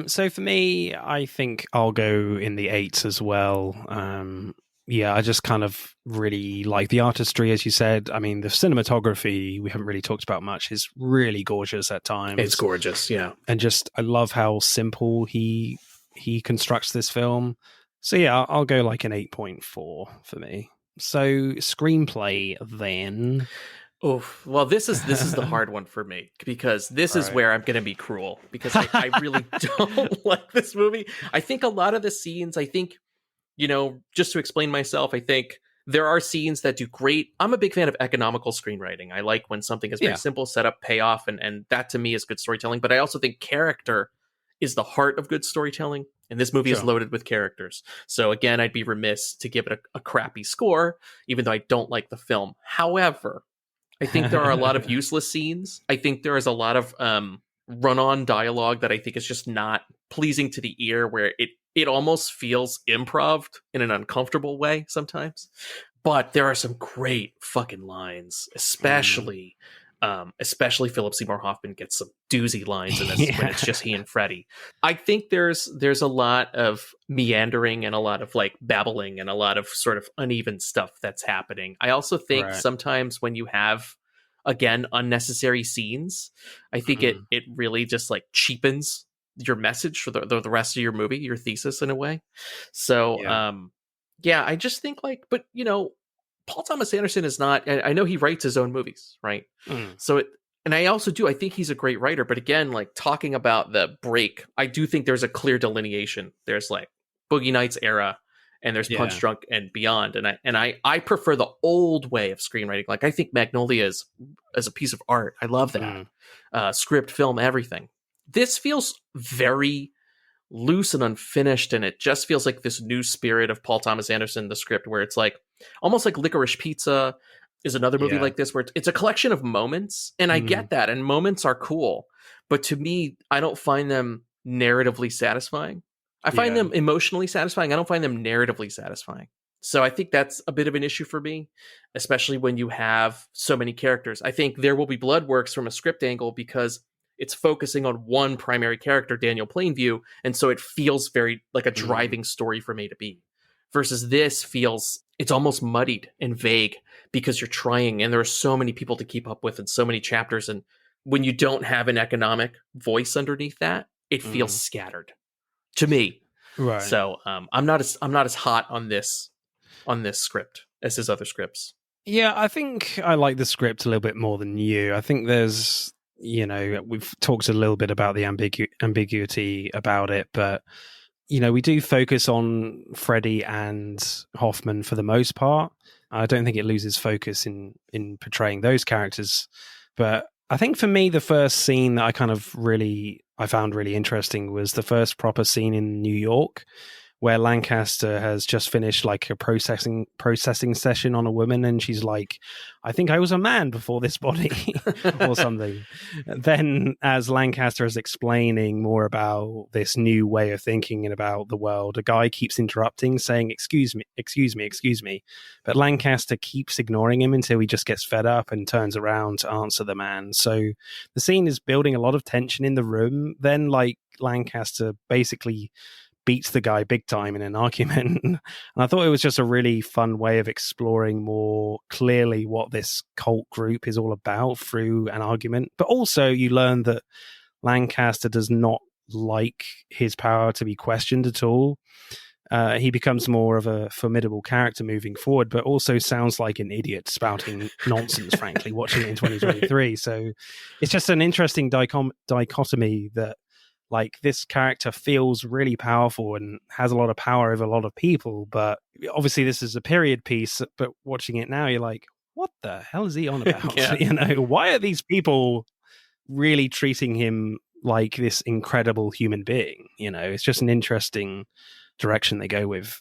So for me, I think I'll go in the 8s as well. I just kind of really like the artistry, as you said. I mean, the cinematography, we haven't really talked about much, is really gorgeous at times. It's gorgeous, yeah. And just, I love how simple he constructs this film. So yeah, I'll go like an 8.4 for me. So screenplay then. Oof. Well, this is the hard one for me, because this is where I'm going to be cruel, because I really don't like this movie. I think a lot of the scenes, just to explain myself, I think there are scenes that do great. I'm a big fan of economical screenwriting. I like when something is very simple, setup, payoff, and that to me is good storytelling. But I also think character is the heart of good storytelling, and this movie is loaded with characters. So again, I'd be remiss to give it a crappy score, even though I don't like the film. However, I think there are a lot of useless scenes. I think there is a lot of run-on dialogue that I think is just not pleasing to the ear, where it almost feels improv'd in an uncomfortable way sometimes. But there are some great fucking lines, especially Philip Seymour Hoffman gets some doozy lines in this when it's just he and Freddie. I think there's a lot of meandering and a lot of like babbling and a lot of sort of uneven stuff that's happening. I also think sometimes when you have, again, unnecessary scenes, I think it really just like cheapens your message for the rest of your movie, your thesis in a way. So, I just think but Paul Thomas Anderson is not, I know he writes his own movies, right? So and I also I think he's a great writer, but again, like talking about the break, I do think there's a clear delineation. There's like Boogie Nights era, and there's Punch Drunk and beyond. And I prefer the old way of screenwriting. Like I think Magnolia is a piece of art. I love that. Script, film, everything. This feels very loose and unfinished, and it just feels like this new spirit of Paul Thomas Anderson, the script, where it's like almost like Licorice Pizza is another movie like this, where it's a collection of moments, and I get that, and moments are cool, but to me, I don't find them narratively satisfying. I find them emotionally satisfying. I don't find them narratively satisfying. So I think that's a bit of an issue for me, especially when you have so many characters. I think There Will Be Blood works from a script angle because it's focusing on one primary character, Daniel Plainview, and so it feels very like a driving story from A to B. Versus this feels, it's almost muddied and vague because you're trying, and there are so many people to keep up with and so many chapters, and when you don't have an economic voice underneath that, it feels scattered to me. Right. So I'm not as hot on this script as his other scripts. Yeah, I think I like the script a little bit more than you. I think there's, we've talked a little bit about the ambiguity about it, but we do focus on Freddie and Hoffman for the most part. I don't think it loses focus in portraying those characters, but I think for me, the first scene that I found really interesting was the first proper scene in New York, where Lancaster has just finished like a processing session on a woman, and she's like, I think I was a man before this body or something. Then as Lancaster is explaining more about this new way of thinking and about the world, a guy keeps interrupting, saying, excuse me. But Lancaster keeps ignoring him until he just gets fed up and turns around to answer the man. So the scene is building a lot of tension in the room. Then like Lancaster basically beats the guy big time in an argument. And I thought it was just a really fun way of exploring more clearly what this cult group is all about through an argument. But also you learn that Lancaster does not like his power to be questioned at all. He becomes more of a formidable character moving forward, but also sounds like an idiot spouting nonsense, frankly, watching it in 2023. So it's just an interesting dichotomy that like this character feels really powerful and has a lot of power over a lot of people, but obviously this is a period piece, but watching it now you're like, what the hell is he on about? Why are these people really treating him like this incredible human being? It's just an interesting direction they go with,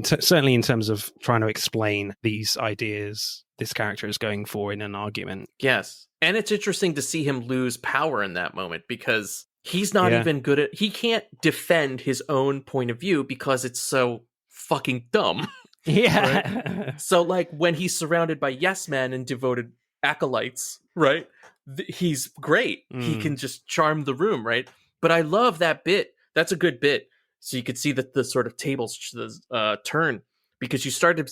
certainly in terms of trying to explain these ideas this character is going for in an argument. Yes. And it's interesting to see him lose power in that moment, because he's not even good at, he can't defend his own point of view because it's so fucking dumb. Yeah. Right? So like when he's surrounded by yes men and devoted acolytes, right? He's great. He can just charm the room, right? But I love that bit. That's a good bit. So you could see that the sort of tables turn, because you start to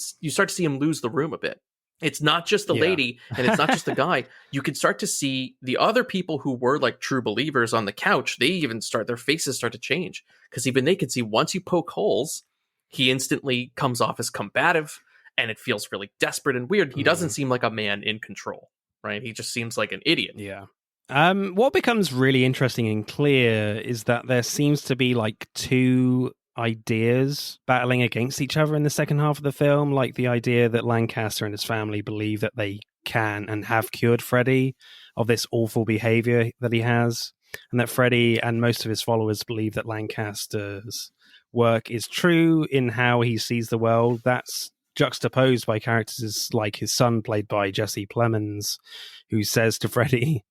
see him lose the room a bit. It's not just the lady, and it's not just the guy. You can start to see the other people who were like true believers on the couch. They even their faces start to change, because even they can see once you poke holes, he instantly comes off as combative, and it feels really desperate and weird. He doesn't seem like a man in control, right? He just seems like an idiot. Yeah. What becomes really interesting and clear is that there seems to be like two ideas battling against each other in the second half of the film, like the idea that Lancaster and his family believe that they can and have cured Freddy of this awful behavior that he has, and that Freddy and most of his followers believe that Lancaster's work is true in how he sees the world. That's juxtaposed by characters like his son, played by Jesse Plemons, who says to Freddy,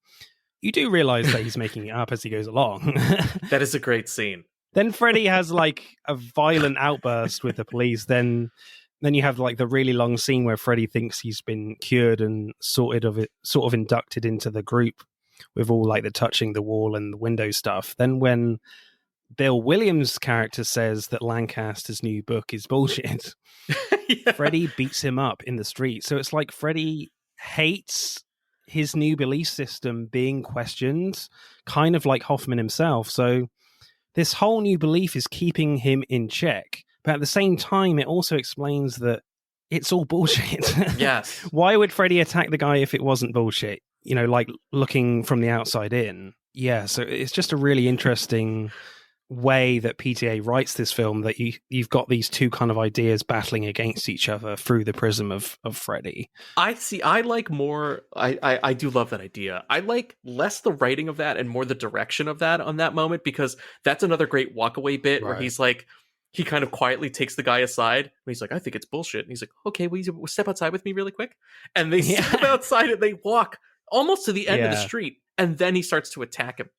"You do realize that he's making it up as he goes along." That is a great scene. Then Freddy has like a violent outburst with the police. Then you have like the really long scene where Freddy thinks he's been cured and sort of inducted into the group with all like the touching the wall and the window stuff. Then when Bill Williams' character says that Lancaster's new book is bullshit, Yeah. Freddy beats him up in the street. So it's like Freddy hates his new belief system being questioned, kind of like Hoffman himself. So this whole new belief is keeping him in check. But at the same time, it also explains that it's all bullshit. Yes. Why would Freddy attack the guy if it wasn't bullshit? You know, like looking from the outside in. Yeah, so it's just a really interesting way that PTA writes this film, that you've got these two kind of ideas battling against each other through the prism of Freddy. I like more. I do love that idea. I like less the writing of that and more the direction of that on that moment, because that's another great walkaway bit where he's like, he kind of quietly takes the guy aside and he's like, "I think it's bullshit." And he's like, "Okay, will you step outside with me really quick?" And they step outside and they walk almost to the end of the street, and then he starts to attack him.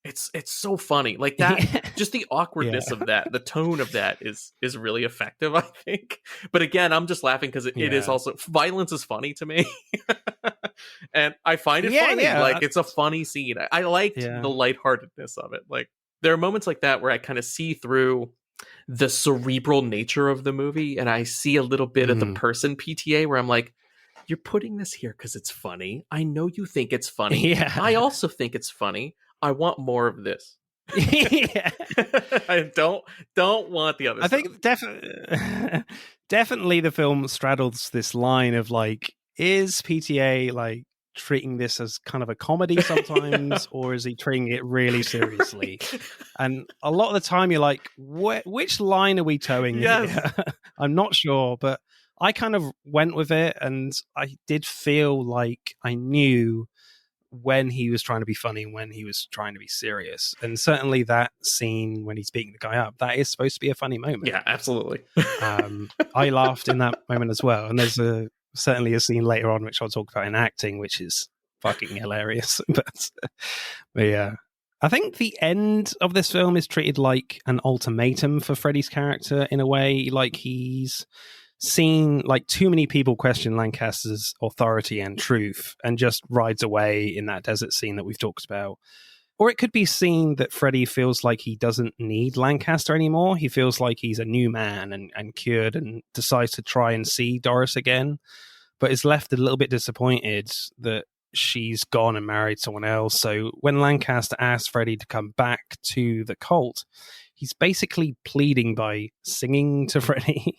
It's so funny, like that. Just the awkwardness of that, the tone of that is really effective, I think. But again, I'm just laughing because it is also, violence is funny to me, and I find it funny. Like it's a funny scene. I liked the lightheartedness of it. Like there are moments like that where I kind of see through the cerebral nature of the movie, and I see a little bit of the person PTA where I'm like, "You're putting this here because it's funny. I know you think it's funny. Yeah. I also think it's funny. I want more of this." I don't want the other I stuff. think definitely the film straddles this line of like, is PTA like treating this as kind of a comedy sometimes, or is he treating it really seriously? And a lot of the time you're like, which line are we towing here? I'm not sure, but I kind of went with it, and I did feel like I knew when he was trying to be funny and when he was trying to be serious. And certainly that scene when he's beating the guy up, that is supposed to be a funny moment. Yeah, absolutely. I laughed in that moment as well. And there's certainly a scene later on which I'll talk about in acting, which is fucking hilarious. But yeah, I think the end of this film is treated like an ultimatum for Freddy's character in a way. Like he's seen like too many people question Lancaster's authority and truth and just rides away in that desert scene that we've talked about. Or it could be seen that Freddy feels like he doesn't need Lancaster anymore. He feels like he's a new man and cured, and decides to try and see Doris again, but is left a little bit disappointed that she's gone and married someone else. So when Lancaster asks Freddy to come back to the cult, he's basically pleading by singing to Freddy.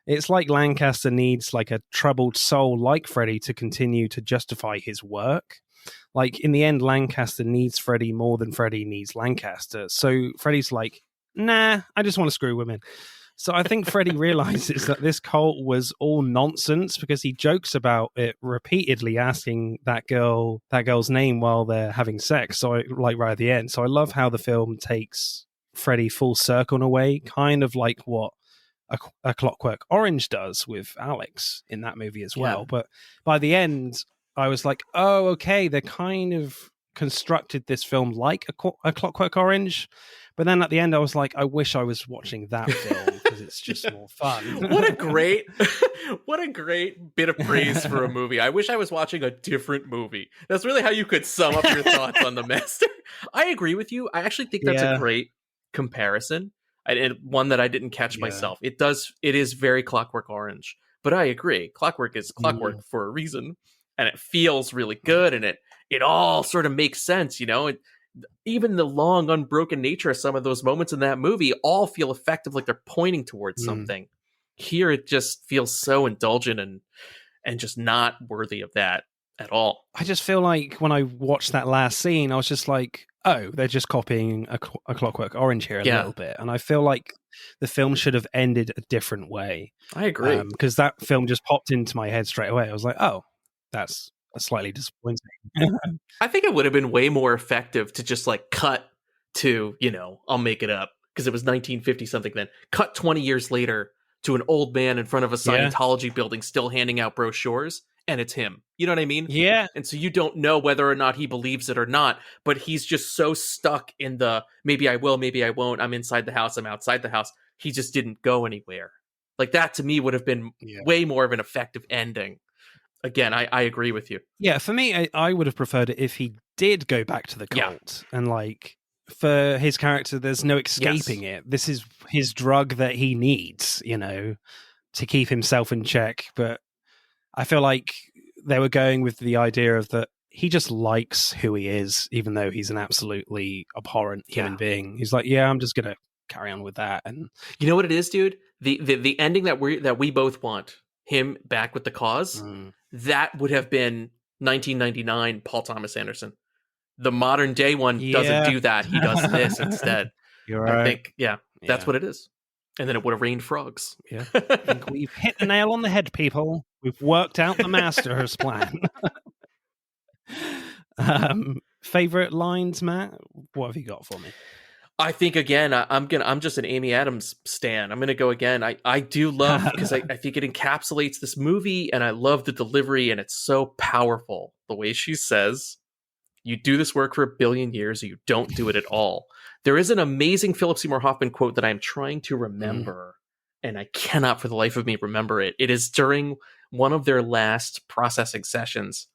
It's like Lancaster needs like a troubled soul like Freddy to continue to justify his work. Like in the end, Lancaster needs Freddy more than Freddy needs Lancaster. So Freddy's like, "Nah, I just want to screw women." So I think Freddy realizes that this cult was all nonsense, because he jokes about it repeatedly, asking that girl's name while they're having sex. So like right at the end. So I love how the film takes Freddy full circle in a way, kind of like what a Clockwork Orange does with Alex in that movie as well. But by the end, I was like, oh, okay, they kind of constructed this film like a Clockwork Orange. But then at the end, I was like, I wish I was watching that film because it's just more fun. What a great bit of praise for a movie. I wish I was watching a different movie. That's really how you could sum up your thoughts on The Master. I agree with you. I actually think that's a great comparison, and one that I didn't catch myself. It is very Clockwork Orange, but I agree. Clockwork is clockwork for a reason, and it feels really good, and it all sort of makes sense, you know. Even the long, unbroken nature of some of those moments in that movie all feel effective, like they're pointing towards something. Here, it just feels so indulgent and just not worthy of that. at all. I just feel like when I watched that last scene, I was just like, oh, they're just copying a Clockwork Orange here a little bit. And I feel like the film should have ended a different way. I agree. Because that film just popped into my head straight away. I was like, oh, that's slightly disappointing. I think it would have been way more effective to just like cut to, I'll make it up because it was 1950 something then. Cut 20 years later to an old man in front of a Scientology building still handing out brochures, and it's him. You know what I mean? Yeah. And so you don't know whether or not he believes it or not, but he's just so stuck in the maybe I will, maybe I won't. I'm inside the house, I'm outside the house. He just didn't go anywhere. Like that to me would have been way more of an effective ending. Again, I agree with you. Yeah, for me, I would have preferred it if he did go back to the cult and like for his character, there's no escaping it. This is his drug that he needs, to keep himself in check. But I feel like they were going with the idea of that he just likes who he is, even though he's an absolutely abhorrent human being. He's like, I'm just gonna carry on with that. And you know what it is, dude? The ending that we both want, him back with the cause, that would have been 1999 Paul Thomas Anderson. The modern day one doesn't do that. He does this instead. You're right. I think, that's what it is. And then it would have rained frogs. Yeah. I think we've hit the nail on the head, people. We've worked out the master's plan. Favorite lines, Matt? What have you got for me? I think again, I'm just an Amy Adams stan. I'm gonna go again. I do love because I think it encapsulates this movie, and I love the delivery, and it's so powerful. The way she says, "You do this work for 1 billion years, or you don't do it at all." There is an amazing Philip Seymour Hoffman quote that I'm trying to remember, and I cannot for the life of me remember it. It is during one of their last processing sessions.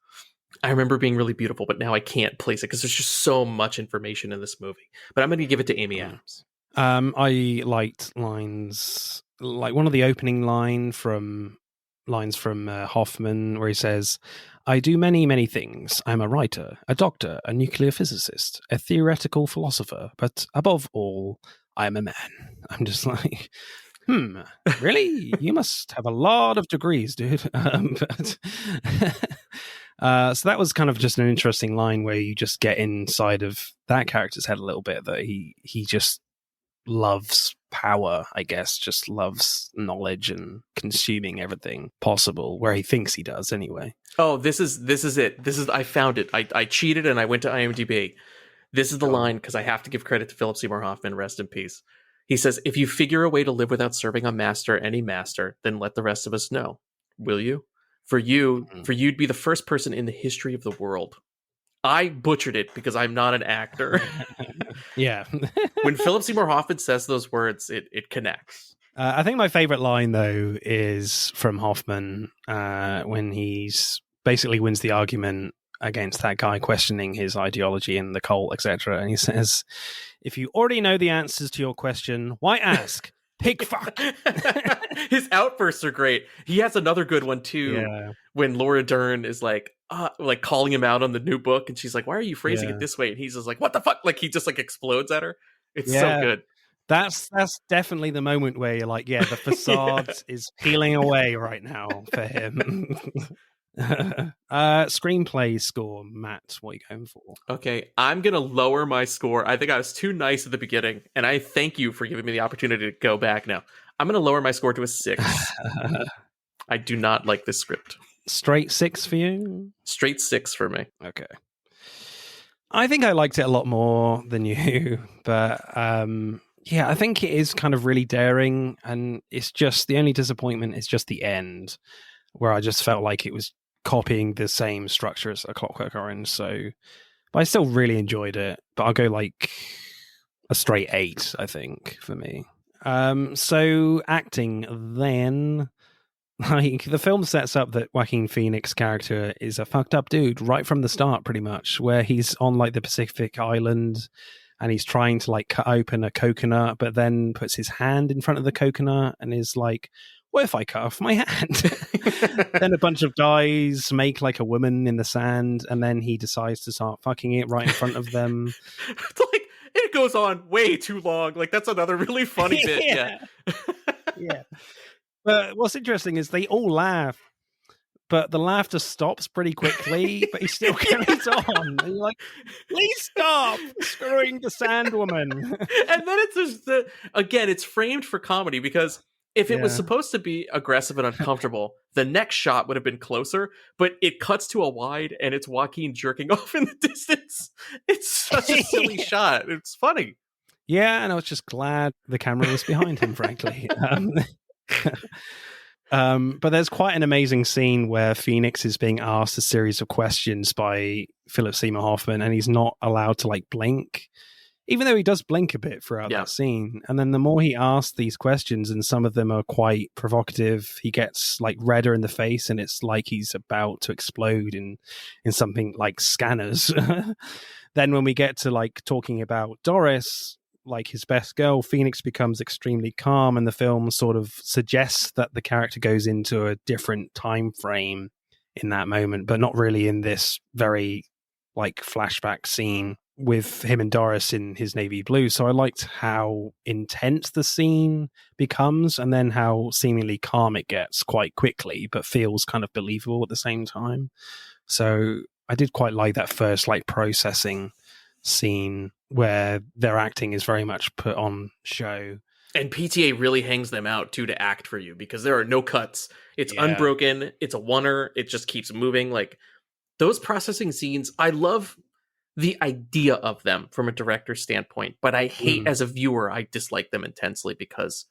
I remember being really beautiful, but now I can't place it because there's just so much information in this movie. But I'm going to give it to Amy Adams. I liked lines like one of the opening lines from Hoffman where he says, "I do many, many things. I'm a writer, a doctor, a nuclear physicist, a theoretical philosopher, but above all, I'm a man." I'm just like, really? You must have a lot of degrees, dude. So that was kind of just an interesting line where you just get inside of that character's head a little bit, that he just loves power, I guess, just loves knowledge and consuming everything possible, where he thinks he does anyway. Oh, this is it. I found it. I cheated and I went to IMDb. This is the line, because I have to give credit to Philip Seymour Hoffman, rest in peace. He says, "If you figure a way to live without serving a master, any master, then let the rest of us know. Will you? For you'd be the first person in the history of the world." I butchered it because I'm not an actor. Yeah. When Philip Seymour Hoffman says those words, it connects. I think my favorite line, though, is from Hoffman when he's basically wins the argument against that guy questioning his ideology and the cult, etc. And he says, "If you already know the answers to your question, why ask? Pig fuck." His outbursts are great. He has another good one too. Yeah. When Laura Dern is like calling him out on the new book, and she's like, "Why are you phrasing it this way?" And he's just like, "What the fuck?" Like he just like explodes at her. It's so good. That's definitely the moment where you're like, the facade is peeling away right now for him. Screenplay score, Matt, what are you going for? Okay, I'm gonna lower my score. I think I was too nice at the beginning, and I thank you for giving me the opportunity to go back now. I'm gonna lower my score to a 6. I do not like this script. Straight 6 for you? Straight 6 for me. Okay. I think I liked it a lot more than you, but I think it is kind of really daring, and it's just the only disappointment is just the end, where I just felt like it was copying the same structure as A Clockwork Orange. But I still really enjoyed it. But I'll go like a straight 8, I think, for me. So acting then, like the film sets up that Joaquin Phoenix character is a fucked up dude right from the start, pretty much, where he's on like the Pacific island and he's trying to like cut open a coconut, but then puts his hand in front of the coconut and is like, "What if I cut off my hand?" Then a bunch of guys make like a woman in the sand, and then he decides to start fucking it right in front of them. It's like, it goes on way too long. Like, that's another really funny bit. Yeah. But what's interesting is they all laugh, but the laughter stops pretty quickly, but he still carries on. And you're like, please stop screwing the Sandwoman. And then it's just again, it's framed for comedy because if it was Yeah. supposed to be aggressive and uncomfortable, the next shot would have been closer, but it cuts to a wide and it's Joaquin jerking off in the distance. It's such a silly shot. It's funny. Yeah, and I was just glad the camera was behind him, frankly. But there's quite an amazing scene where Phoenix is being asked a series of questions by Philip Seymour Hoffman, and he's not allowed to like blink, even though he does blink a bit throughout that scene. And then the more he asks these questions, and some of them are quite provocative, he gets like redder in the face, and it's like he's about to explode in something like scanners. Then when we get to like talking about Doris, like his best girl, Phoenix becomes extremely calm, and the film sort of suggests that the character goes into a different time frame in that moment, but not really in this very like flashback scene with him and Doris in his navy blue. So I liked how intense the scene becomes, and then how seemingly calm it gets quite quickly, but feels kind of believable at the same time. So I did quite like that first like processing scene where their acting is very much put on show. And PTA really hangs them out too to act for you because there are no cuts. It's unbroken. It's a oneer. It just keeps moving. Like those processing scenes, I love the idea of them from a director's standpoint, but I hate as a viewer, I dislike them intensely because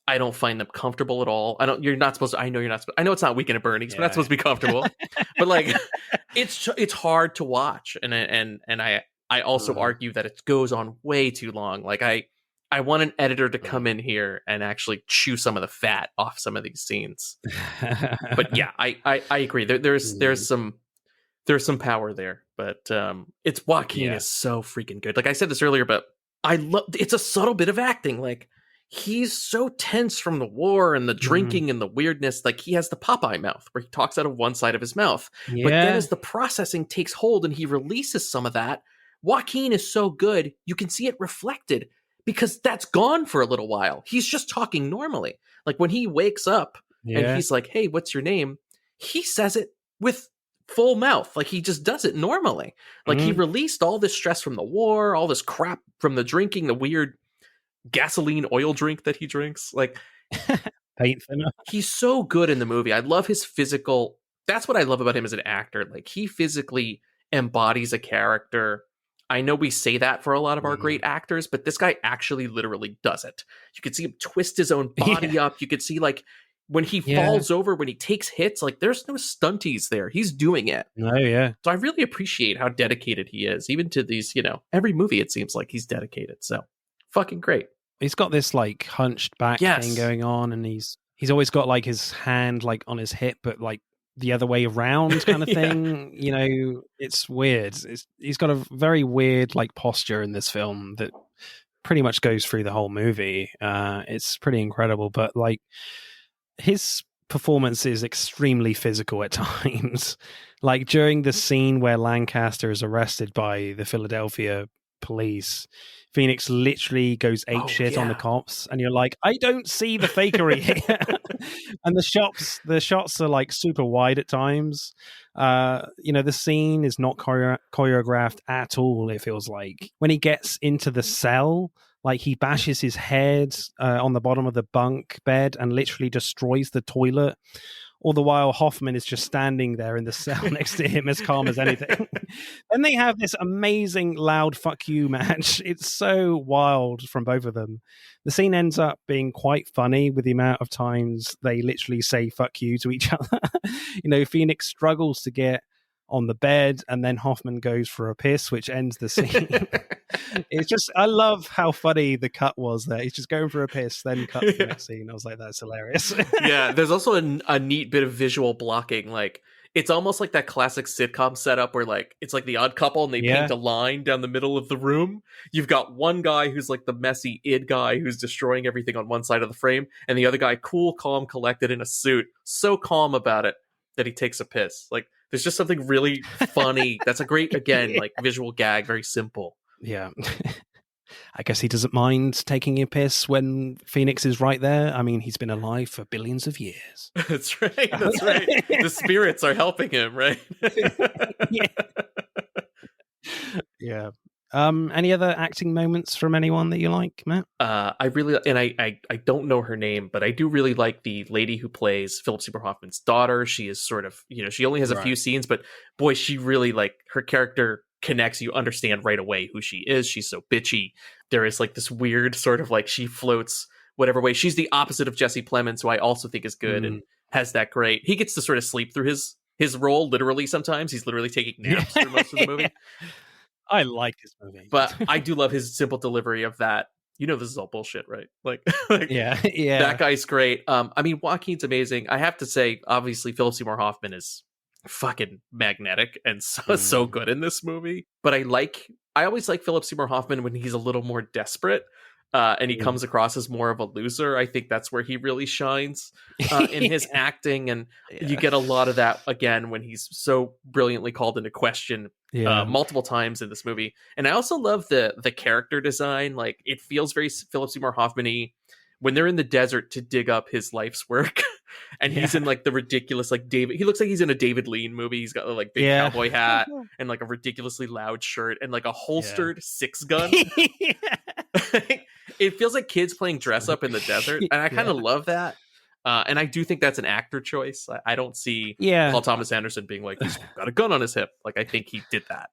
I don't find them comfortable at all. I know it's not Weekend at Bernie's, but that's supposed to be comfortable. But like it's hard to watch. And I also argue that it goes on way too long. Like I want an editor to come in here and actually chew some of the fat off some of these scenes. But yeah, I agree. There's some power there, but it's Joaquin is so freaking good. Like I said this earlier, but I love it's a subtle bit of acting. Like he's so tense from the war and the drinking and the weirdness. Like he has the Popeye mouth where he talks out of one side of his mouth. Yeah. But then as the processing takes hold and he releases some of that, Joaquin is so good, you can see it reflected because that's gone for a little while. He's just talking normally. Like when he wakes up and he's like, hey, what's your name? He says it with full mouth. Like he just does it normally. Like he released all this stress from the war, all this crap from the drinking, the weird gasoline oil drink that he drinks. Like paint thinner. He's so good in the movie. I love his physical. That's what I love about him as an actor. Like he physically embodies a character. I know we say that for a lot of our great actors, but this guy actually literally does it. You could see him twist his own body up. You could see like when he falls over, when he takes hits, like there's no stunties there. He's doing it. No, yeah. So I really appreciate how dedicated he is, even to these, every movie it seems like he's dedicated. So fucking great. He's got this like hunched back thing going on, and he's always got like his hand like on his hip, but like the other way around kind of thing. It's weird. He's got a very weird like posture in this film that pretty much goes through the whole movie. It's pretty incredible, but like his performance is extremely physical at times. Like during the scene where Lancaster is arrested by the Philadelphia police, Phoenix literally goes apeshit on the cops, and you're like, I don't see the fakery here. And the shots are like super wide at times. The scene is not choreographed at all. It feels like when he gets into the cell, like he bashes his head on the bottom of the bunk bed and literally destroys the toilet. All the while Hoffman is just standing there in the cell next to him as calm as anything. Then they have this amazing loud fuck you match. It's so wild from both of them. The scene ends up being quite funny with the amount of times they literally say fuck you to each other. Phoenix struggles to get on the bed, and then Hoffman goes for a piss, which ends the scene. It's just, I love how funny the cut was there. He's just going for a piss, then cut to the next scene. I was like, that's hilarious. Yeah, there's also a neat bit of visual blocking. Like, it's almost like that classic sitcom setup where like it's like The Odd Couple and they paint a line down the middle of the room. You've got one guy who's like the messy id guy who's destroying everything on one side of the frame, and the other guy cool, calm, collected in a suit, so calm about it that he takes a piss. Like, there's just something really funny. That's a great, again, like visual gag, very simple. Yeah. I guess he doesn't mind taking a piss when Phoenix is right there. I mean, he's been alive for billions of years. That's right. That's right. The spirits are helping him, right? Yeah. Yeah. Any other acting moments from anyone that you like, Matt? I really, and I don't know her name, but I do really like the lady who plays Philip Seymour Hoffman's daughter. She is sort of, she only has a few scenes, but boy, she really, like, her character connects. You understand right away who she is. She's so bitchy. There is like this weird sort of like, she floats whatever way. She's the opposite of Jesse Plemons, who I also think is good and has that great. He gets to sort of sleep through his role literally. Sometimes he's literally taking naps through most of the movie. I like this movie, but I do love his simple delivery of that. This is all bullshit, right? Like yeah. That guy's great. I mean, Joaquin's amazing. I have to say, obviously, Philip Seymour Hoffman is fucking magnetic and so good in this movie. But I always like Philip Seymour Hoffman when he's a little more desperate. And he comes across as more of a loser. I think that's where he really shines in his acting. And you get a lot of that, again, when he's so brilliantly called into question multiple times in this movie. And I also love the character design. Like, it feels very Philip Seymour Hoffman-y when they're in the desert to dig up his life's work. And he's in like the ridiculous, like he looks like he's in a David Lean movie. He's got a like big cowboy hat and like a ridiculously loud shirt and like a holstered 6-gun. It feels like kids playing dress up in the desert, and I kind of love that. And I do think that's an actor choice. I don't see Paul Thomas Anderson being like, he's got a gun on his hip. Like, I think he did that,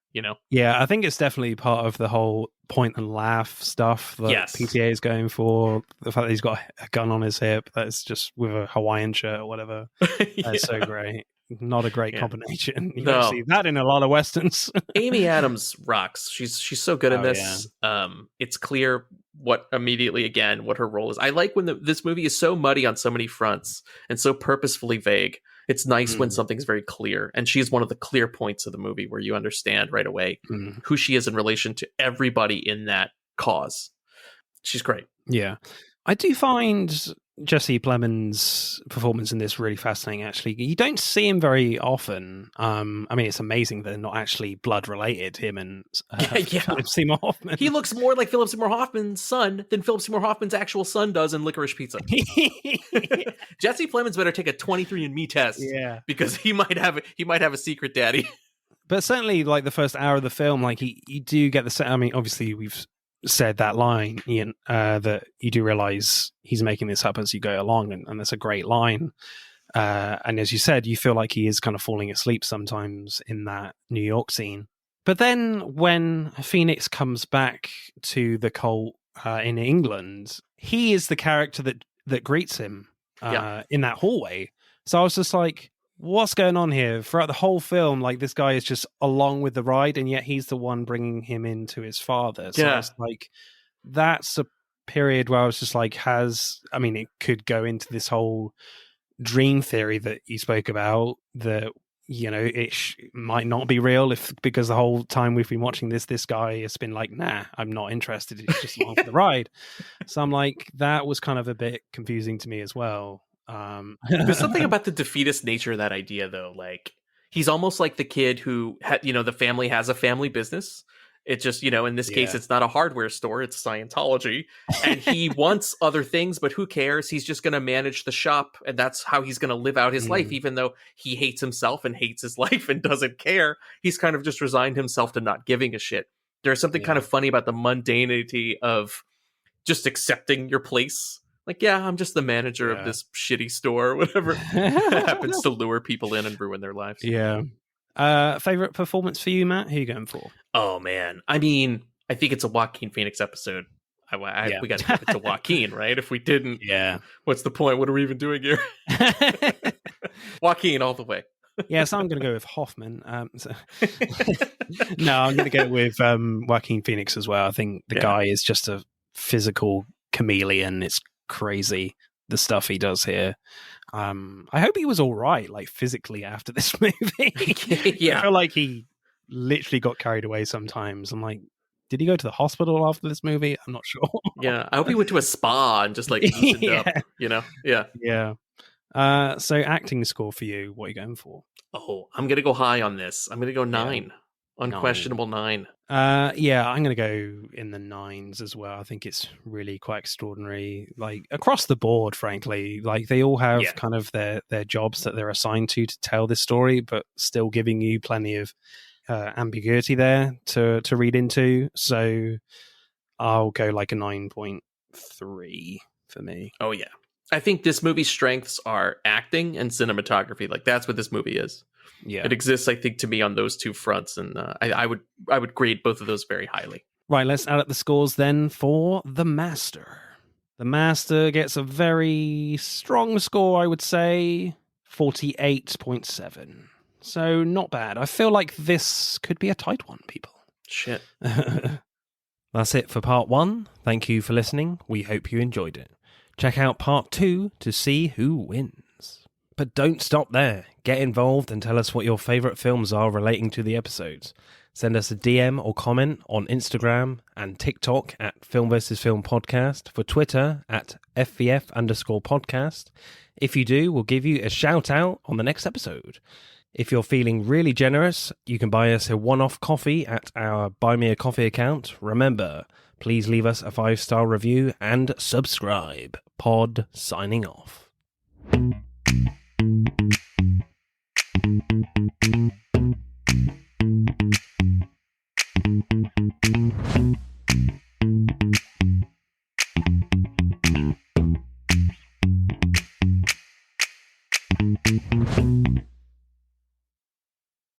Yeah, I think it's definitely part of the whole point and laugh stuff that PTA is going for. The fact that he's got a gun on his hip, that's just with a Hawaiian shirt or whatever. That's so great. Not a great combination. You don't see that in a lot of Westerns. Amy Adams rocks. She's so good in this. Yeah. It's clear what her role is. I like when this movie is so muddy on so many fronts and so purposefully vague. It's nice when something's very clear. And she's one of the clear points of the movie where you understand right away who she is in relation to everybody in that cause. She's great. Yeah. I do find Jesse Plemons' performance in this really fascinating, actually. You don't see him very often. I mean, it's amazing they're not actually blood related, him and Philip Seymour Hoffman. He looks more like Philip Seymour Hoffman's son than Philip Seymour Hoffman's actual son does in Licorice Pizza. Jesse Plemons better take a 23andMe test because he might have a secret daddy. But certainly, like, the first hour of the film, like, you do get the... I mean, obviously, we've said that line, Ian, that you do realize he's making this up as you go along, and that's a great line. And as you said, you feel like he is kind of falling asleep sometimes in that New York scene. But then when Phoenix comes back to the cult in England, he is the character that greets him in that hallway. So I was just like, what's going on here? Throughout the whole film, like, this guy is just along with the ride, and yet he's the one bringing him into his father. So I was like, that's a period where I was just like, it could go into this whole dream theory that you spoke about, that, it might not be real because the whole time we've been watching this guy has been like, nah, I'm not interested. It's just along for the ride. So I'm like, that was kind of a bit confusing to me as well. There's something about the defeatist nature of that idea, though. Like, he's almost like the kid who the family has a family business. It's just, in this case, it's not a hardware store, it's Scientology, and he wants other things, but who cares? He's just going to manage the shop, and that's how he's going to live out his life, even though he hates himself and hates his life and doesn't care. He's kind of just resigned himself to not giving a shit. There's something kind of funny about the mundanity of just accepting your place. Like, I'm just the manager of this shitty store or whatever. Happens to lure people in and ruin their lives. Yeah. Favorite performance for you, Matt? Who are you going for? Oh, man. I mean, I think it's a Joaquin Phoenix episode. We got to give it to Joaquin, right? If we didn't, what's the point? What are we even doing here? Joaquin all the way. So I'm going to go with Hoffman. No, I'm going to go with Joaquin Phoenix as well. I think the guy is just a physical chameleon. It's crazy, the stuff he does here. I hope he was all right, like, physically after this movie. I feel like he literally got carried away sometimes. I'm like, did he go to the hospital after this movie? I'm not sure. I hope he went to a spa and just like loosened up, So acting score for you, what are you going for? Oh, I'm gonna go high on this. I'm gonna go 9. Unquestionable 9. Yeah, I'm going to go in the 9s as well. I think it's really quite extraordinary, like across the board, frankly. Like they all have kind of their jobs that they're assigned to tell this story, but still giving you plenty of ambiguity there to read into. So I'll go like a 9.3 for me. Oh, yeah. I think this movie's strengths are acting and cinematography. Like that's what this movie is. Yeah, it exists, I think, to me on those two fronts, and I would grade both of those very highly. Right, let's add up the scores then for The Master. The Master gets a very strong score, I would say, 48.7. So not bad. I feel like this could be a tight one, people. Shit. That's it for part 1. Thank you for listening. We hope you enjoyed it. Check out part 2 to see who wins. But don't stop there. Get involved and tell us what your favourite films are relating to the episodes. Send us a DM or comment on Instagram and TikTok at Film vs. Film Podcast, for Twitter at FVF_podcast. If you do, we'll give you a shout out on the next episode. If you're feeling really generous, you can buy us a one-off coffee at our Buy Me a Coffee account. Remember, please leave us a 5-star review and subscribe. Pod signing off.